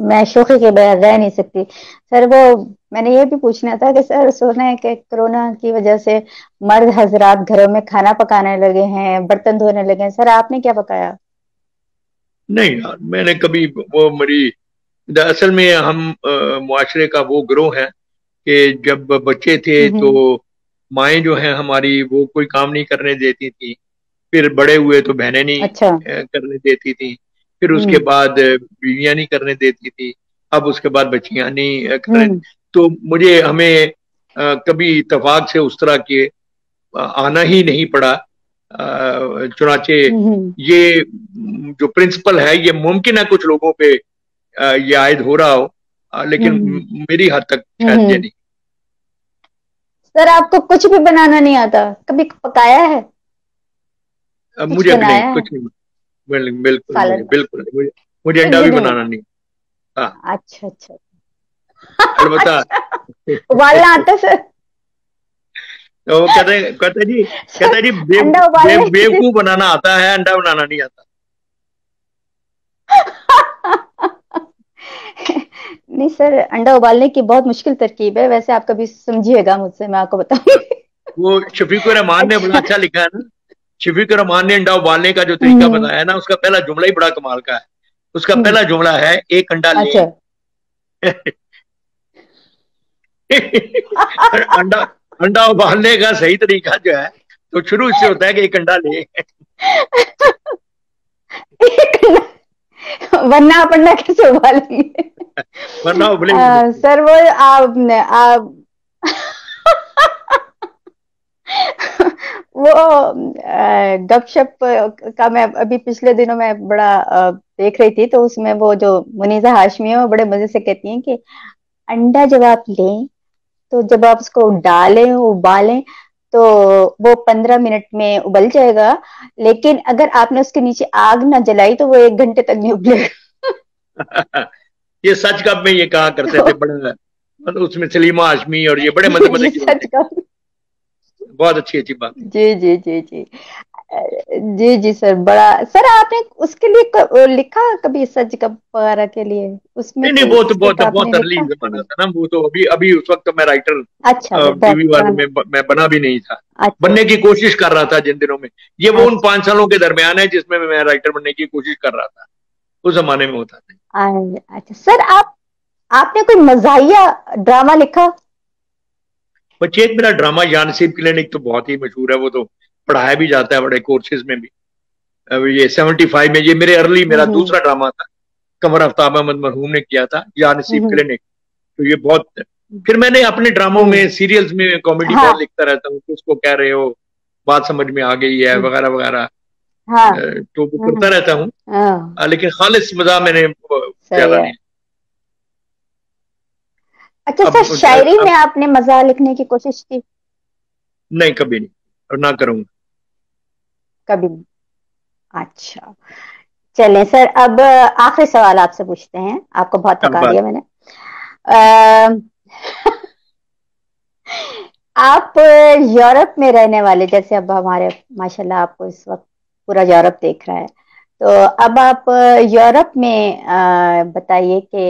मैं शोखी के बगैर रह नहीं सकती सर। वो मैंने ये भी पूछना था कि सर सुना है कि कोरोना की वजह से मर्द हजरात घरों में खाना पकाने लगे हैं, बर्तन धोने लगे हैं, सर आपने क्या पकाया? नहीं यार, मैंने कभी वो मरी, असल में हम मुआशरे का वो गिरोह है कि जब बच्चे थे तो माएँ जो हैं हमारी वो कोई काम नहीं करने देती थी, फिर बड़े हुए तो बहनें नहीं करने देती थी, फिर उसके बाद बीवियां नहीं करने देती थी, अब उसके बाद बच्चियां नहीं करने। तो हमें कभी इत्तेफाक से उस तरह के आना ही नहीं पड़ा। चुनाचे ये जो प्रिंसिपल है ये मुमकिन है कुछ लोगों पे ये आयद हो रहा हो, लेकिन मेरी हद तक शायद ये नहीं। सर आपको कुछ भी बनाना नहीं आता, कभी पकाया है, कुछ मुझे नहीं, बनाया है? कुछ नहीं। बिल्कुल नहीं, सालन, बिल्कुल नहीं। मुझे कुछ अंडा भी भी नहीं बनाना बनाया? नहीं। हाँ। अच्छा अच्छा। अलबत्ता। अच्छा, उबालना आता है सर? तो वो कहते जी, सर, अंडा उबालने की बेवकूफ बनाना आता है, अंडा बनाना नहीं आता। नहीं सर, अंडा उबालने की बहुत मुश्किल तरकीब है, वैसे आप कभी समझिएगा मुझसे, मैं आपको बताऊंगी। वो शफीकुर रहमान ने बड़ा अच्छा। अच्छा लिखा है ना। शफीकुर रहमान ने अंडा उबालने का जो तरीका हम्म। बताया ना, उसका पहला जुमला ही बड़ा कमाल का है। उसका हम्म। पहला जुमला है, एक अंडा अच्छा। लें। अंडा अंडा उबालने का सही तरीका जो है, तो शुरू से होता है कि एक अंडा लें। एक अंडा, वरना आप अंडा कैसे उबालेंगे? वरना उबलेगा नहीं। सर वो आप वो गपशप का मैं अभी पिछले दिनों में बड़ा देख रही थी, तो उसमें वो जो मुनीजा हाशमी है वो बड़े मजे से कहती हैं कि अंडा जब आप लें, तो जब आप उसको डालें उबालें, तो वो 15 मिनट में उबल जाएगा, लेकिन अगर आपने उसके नीचे आग ना जलाई तो वो 1 घंटे तक नहीं उबलेगा। ये सच कब में ये कहा करते थे तो बड़े, मतलब उसमें सलीमा हाशमी और ये बड़े मजे मजे ये की बातें, सच का। बहुत अच्छी अच्छी बातें। जी जी जी जी। जी जी सर, बड़ा सर आपने उसके लिए लिखा कभी, सच गप वगैरह के लिए, उसमें नहीं नहीं, कोई वो तो बहुत स्क्रिप्ट आपने बहुत अर्ली लिखा जमाना कभी? था ना, वो तो अभी अभी उस वक्त तो मैं राइटर अच्छा, वो बहुत टीवी वाले पुराना। में मैं बना भी नहीं था। अच्छा बनने की कोशिश कर रहा था जिन दिनों में। ये वो उन अच्छा। 5 सालों के दरमियान है जिसमें मैं राइटर बनने की कोशिश कर रहा था। उस जमाने में होता था। अच्छा सर, आप आपने कोई मजाहिया ड्रामा लिखा? बच्चे, एक मेरा ड्रामा यान नसीब क्लिनिक तो बहुत ही मशहूर है, वो तो पढ़ाया भी जाता है बड़े कोर्सेज में भी। अब ये 75 में, ये मेरे अर्ली मेरा हम्म। दूसरा ड्रामा था। कमर आफ्ताब अहमद मरहूम ने किया था, या नसीब हम्म। क्लिनिक। तो ये बहुत, फिर मैंने अपने ड्रामों हम्म। में सीरियल्स में कॉमेडी हाँ। बहुत लिखता रहता हूँ, किसको कह रहे हो, बात समझ में आ गई है, हम्म। वगैरह वगैरह। हाँ। तो वो हम्म। करता रहता हूँ। हाँ। लेकिन खालिस मजा मैंने सही ज्यादा है। नहीं। अच्छा अब सर, शायरी अब में आपने मजा लिखने की कोशिश की? नहीं, कभी नहीं, और ना करूंगा। कभी नहीं? अच्छा। चलें सर, अब आखिरी सवाल आपसे पूछते हैं, आपको बहुत क्या थका बात। दिया मैंने। अ, आप यूरोप में रहने वाले, जैसे अब हमारे माशाल्लाह आपको इस वक्त पूरा यूरोप देख रहा है, तो अब आप यूरोप में बताइए कि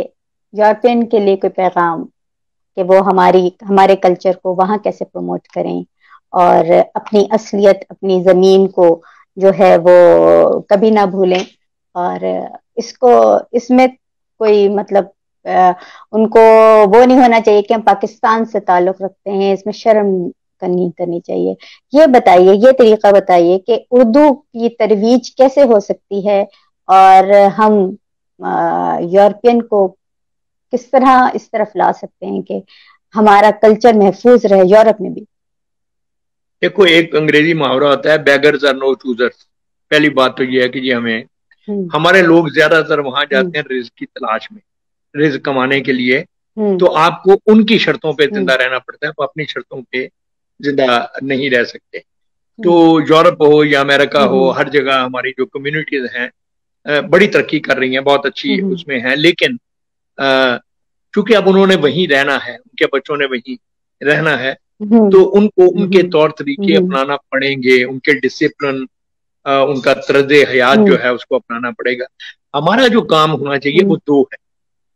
यूरोपियन के लिए कोई पैगाम, कि वो हमारे कल्चर को वहाँ कैसे प्रमोट करें, और अपनी असलियत, अपनी जमीन को जो है वो कभी ना भूलें, और इसको, इसमें कोई मतलब उनको वो नहीं होना चाहिए कि हम पाकिस्तान से ताल्लुक रखते हैं, इसमें शर्म करनी करनी चाहिए। ये बताइए, ये तरीका बताइए कि उर्दू की तरवीज कैसे हो सकती है, और हम यूरोपियन को किस तरह इस तरफ ला सकते हैं कि हमारा कल्चर महफूज रहे यूरोप में भी। देखो, एक अंग्रेजी मुहावरा होता है, बेगर्स आर नो चूजर्स। पहली बात तो ये है कि जी हमें, हम्म। हमारे लोग ज्यादातर वहां हम्म। जाते हैं रिज्क की तलाश में, रिज्क कमाने के लिए। हम्म। तो आपको उनकी शर्तों पे हम्म। जिंदा रहना पड़ता है, वो अपनी शर्तों पे जिंदा नहीं रह सकते। तो हम्म। यूरोप हो या अमेरिका हो, हम्म। हर जगह हमारी जो कम्युनिटीज हैं बड़ी तरक्की कर रही हैं, बहुत अच्छी हम्म। उसमें है। लेकिन अ, चूंकि अब उन्होंने वहीं रहना है, उनके बच्चों ने वहीं रहना है, हम्म। तो उनको उनके हम्म। तौर तरीके हम्म। अपनाना पड़ेंगे, उनके डिसिप्लिन, उनका तर्ज हयात जो हम्म। है उसको अपनाना पड़ेगा। हमारा जो काम होना चाहिए वो हम्म। दो है।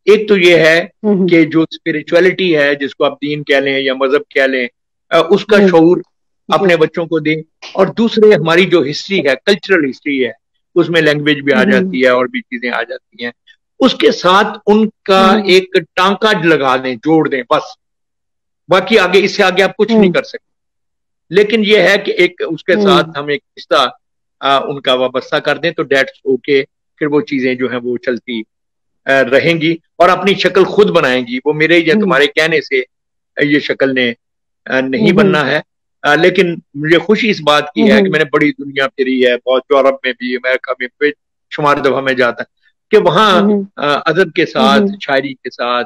एक तो ये है हम्म। कि जो स्पिरिचुअलिटी है, जिसको आप दीन कह लें या मजहब कह लें, उसका हम्म। शऊर जी। अपने बच्चों को दें। और दूसरे, हमारी जो हिस्ट्री है, कल्चरल हिस्ट्री है, उसमें लैंग्वेज भी आ हम्म। जाती है और भी चीजें आ जाती हैं। उसके साथ उनका हम्म। एक टांका लगा दें, जोड़ दें, बस। बाकी आगे, इससे आगे आप कुछ नहीं हम्म। कर सकते। लेकिन यह है कि एक उसके हम्म। साथ हम एक रिश्ता उनका वाबस्ता कर दें, तो डेट्स ओके। फिर वो चीजें जो है वो चलती रहेंगी और अपनी शक्ल खुद बनाएंगी। वो मेरे या हम्म। तुम्हारे कहने से ये शक्ल ने नहीं हम्म। बनना है। लेकिन मुझे खुशी इस बात की है कि हम्म। मैंने बड़ी दुनिया फिरी है, बहुत, यूरोप में भी, अमेरिका में भी शुमार दफा में जाता, कि वहाँ हम्म। अदब के साथ, हम्म। शायरी के साथ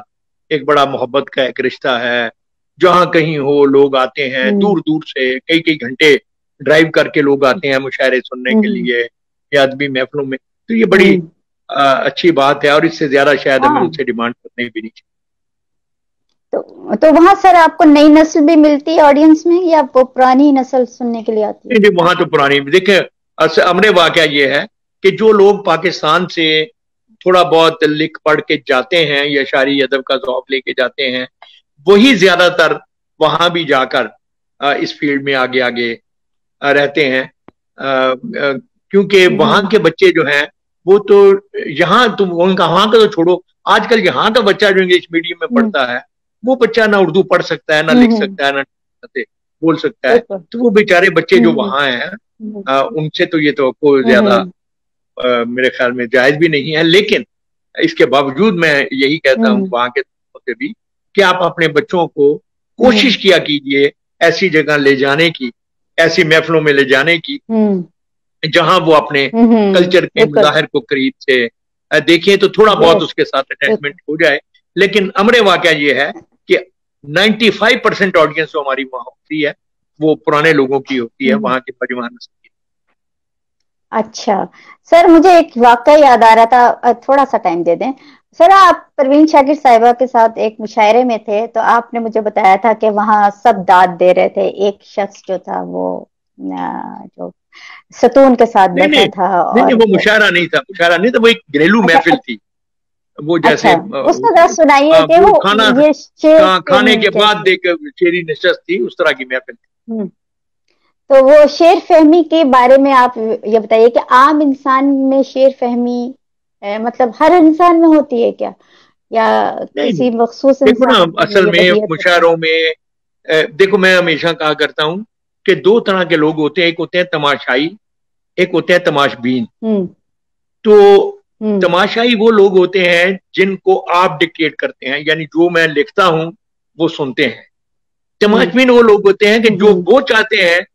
एक बड़ा मोहब्बत का एक रिश्ता है। जहां कहीं हो लोग आते हैं, दूर दूर से कई कई घंटे ड्राइव करके लोग आते हैं मुशायरे सुनने के लिए या अदबी महफिलों में। तो ये बड़ी अच्छी बात है, और इससे ज्यादा शायद हमें हाँ। उनसे डिमांड करनी भी नहीं चाहिए। तो वहां सर आपको नई नस्ल भी मिलती है ऑडियंस में, या वो पुरानी नस्ल सुनने के लिए आती है? नहीं, वहां तो पुरानी देखिए, हमने वाकया ये है कि जो लोग पाकिस्तान से थोड़ा बहुत लिख पढ़ के जाते हैं या शायरी अदब का ज़ौक लेके जाते हैं, वही ज्यादातर वहां भी जाकर इस फील्ड में आगे आगे रहते हैं। क्योंकि वहां के बच्चे जो हैं वो तो, यहाँ तुम उनका वहां का तो छोड़ो, आजकल यहाँ का बच्चा जो इंग्लिश मीडियम में पढ़ता है, वो बच्चा ना उर्दू पढ़ सकता है, ना लिख सकता है, ना बोल सकता है। तो वो बेचारे बच्चे जो वहां हैं, उनसे तो ये तो कोई ज्यादा मेरे ख्याल में जायज भी नहीं है। लेकिन इसके बावजूद मैं यही कहता हूँ वहां के से भी कि आप अपने बच्चों को कोशिश किया कीजिए ऐसी जगह ले जाने की, ऐसी महफिलों में ले जाने की जहां वो अपने कल्चर के मज़ाहिर को करीब से देखें, तो थोड़ा बहुत उसके साथ अटैचमेंट हो जाए। लेकिन अमरे वाकया ये है कि 95% ऑडियंस जो हमारी वहां होती है वो पुराने लोगों की होती है, वहां के नौजवान नस्ल की। अच्छा सर, मुझे एक वाकया याद आ रहा था, थोड़ा सा टाइम दे दें सर। आप परवीन शाकिर साहिबा के साथ एक मुशायरे में थे, तो आपने मुझे बताया था कि वहां सब दाद दे रहे थे। एक शख्स जो था वो जो सतून के साथ बैठा था। नहीं, वो मुशायरा नहीं था, मुशायरा नहीं था, वो एक घरेलू महफिल थी। वो जैसे उसको जरा सुनाइए कि वो खाना ये शेर खाने के बाद देख शेरी नशस्त थी, उस तरह की महफिल थी। तो वो शेर फहमी के बारे में आप ये बताइए कि आम इंसान में शेर फहमी मतलब हर इंसान में होती है क्या, या किसी मखसूस देखो ना, इंसान असल में मुशायरों में देखो, मैं हमेशा कहा करता हूँ कि दो तरह के लोग होते हैं, एक होते हैं तमाशाई, एक होते हैं तमाशबीन। तो तमाशाई वो लोग होते हैं जिनको आप डिक्टेट करते हैं, यानी जो मैं लिखता हूं वो सुनते हैं। तमाशबीन वो लोग होते हैं कि जो वो चाहते हैं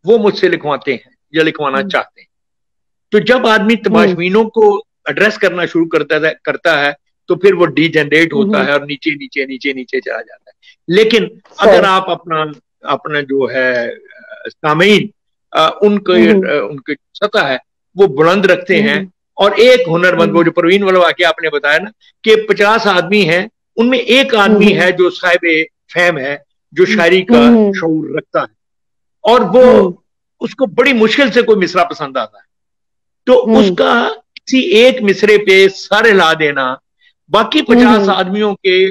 वो मुझसे लिखवाते हैं या लिखवाना चाहते हैं। तो जब आदमी तमाशबीनों को एड्रेस करना शुरू करता है तो फिर वो डीजेनरेट होता है और नीचे नीचे नीचे नीचे चला जाता है। लेकिन अगर आप अपना अपना जो है सामीन उनके सतह है वो बुलंद रखते हैं, और एक हुनरमंद, वो जो परवीन वाला वाकया आपने बताया ना कि 50 आदमी हैं, उनमें एक आदमी है जो साहिब फहम है, जो शायरी का शऊर रखता है, और वो उसको बड़ी मुश्किल से कोई मिसरा पसंद आता है, तो उसका किसी एक मिसरे पे सर हिला देना बाकी 50 आदमियों के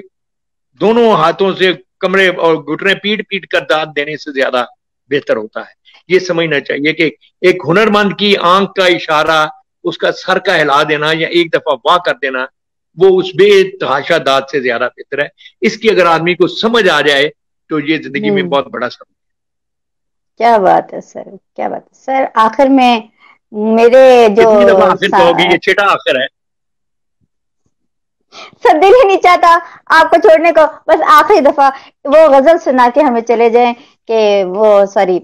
दोनों हाथों से कमरे और घुटने पीट पीट कर दाद देने से ज्यादा बेहतर होता है। ये समझना चाहिए कि एक हुनरमंद की आंख का इशारा, उसका सर का हिला देना या एक दफा वाह कर देना, वो उस बेतहाशा दाद से ज्यादा बेहतर है। इसकी अगर आदमी को समझ आ जाए तो ये जिंदगी में बहुत बड़ा सबक। क्या बात है सर, क्या बात है सर। आखिर में मेरे जो आखिर तो होगी, ये छठा आखिर है सर। दिल ही नहीं चाहता आपको छोड़ने को, बस आखिरी दफा वो गजल सुना के हमें चले जाएं कि वो सॉरी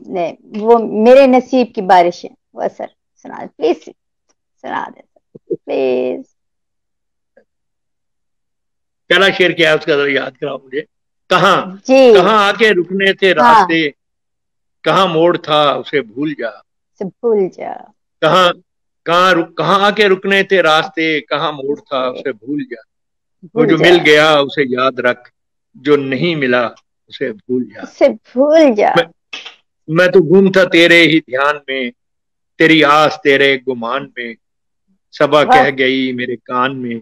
वो मेरे नसीब की बारिश है, वो सर सुना प्लीज, सुना दे प्लीज। पहला शेर क्या है उसका जरा याद कराओ मुझे। कहाँ आके रुकने थे रास्ते, कहाँ मोड़ था उसे भूल जा, भूल जा। कहाँ आके रुकने थे रास्ते, कहाँ मोड़ था उसे भूल जा, वो जो मिल गया उसे याद रख, जो नहीं मिला उसे भूल जा, उसे भूल जा। मैं तो घूमता तेरे ही ध्यान में, तेरी आस तेरे गुमान में, सबा कह गई मेरे कान में,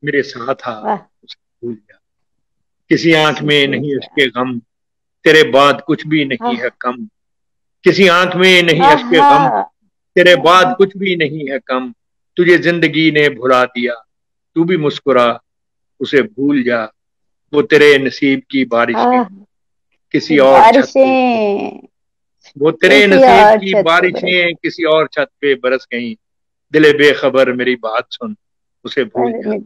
मेरे साथ आ उसे भूल जा, किसी आंख में नहीं अश्के गम, तेरे बाद कुछ भी नहीं है कम, किसी आंख में नहीं अश्के गम, तेरे बाद कुछ भी नहीं है कम, तुझे जिंदगी ने भुला दिया, तू भी मुस्कुरा उसे भूल जा, वो तेरे नसीब की बारिशें किसी और छत पे, वो तेरे नसीब की बारिशें किसी और छत पे बरस गईं, दिले बेखबर मेरी बात सुन उसे भूल जा,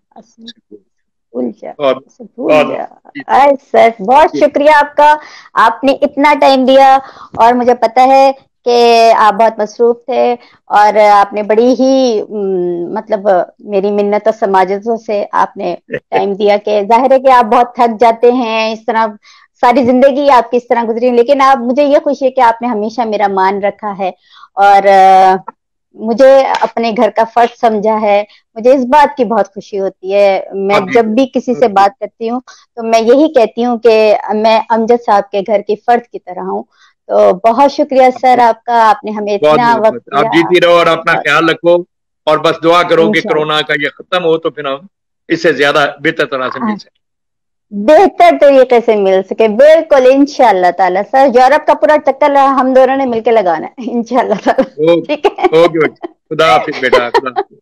भूल जा, भूल जा। सर बहुत शुक्रिया आपका, आपने इतना टाइम दिया, और मुझे पता है कि आप बहुत मसरूफ थे, और आपने बड़ी ही मतलब मेरी मिन्नत और समाजतों से आपने टाइम दिया कि जाहिर है कि आप बहुत थक जाते हैं इस तरह सारी जिंदगी आपकी इस तरह गुजरी, लेकिन आप, मुझे ये खुशी है कि आपने हमेशा मेरा मान रखा है और मुझे अपने घर का फर्ज समझा है। मुझे इस बात की बहुत खुशी होती है। मैं आप भी जब भी किसी से बात करती हूँ तो मैं यही कहती हूँ कि मैं अमजद साहब के घर की फर्द की तरह हूँ। तो बहुत शुक्रिया सर आपका, आपने हमें बहुत इतना बहुत वक्त बहुत आप दिया। जीती रहो और अपना ख्याल रखो, और बस दुआ करो कि इंशाल्लाह। कोरोना का ये खत्म हो तो फिर हम इससे ज्यादा बेहतर तरह से मिल सके। बेहतर तरीके से मिल सके, बिल्कुल इंशाल्लाह ताला। सर यूरोप का पूरा चक्कर हम दोनों ने मिलके लगाना है इंशाल्लाह ताला। ठीक ओके है। ओके, खुदा हाफिज बेटा, खुदा हाफिज।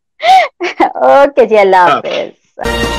ओके जी, अल्लाह खुदा हाफिज। हाफिज।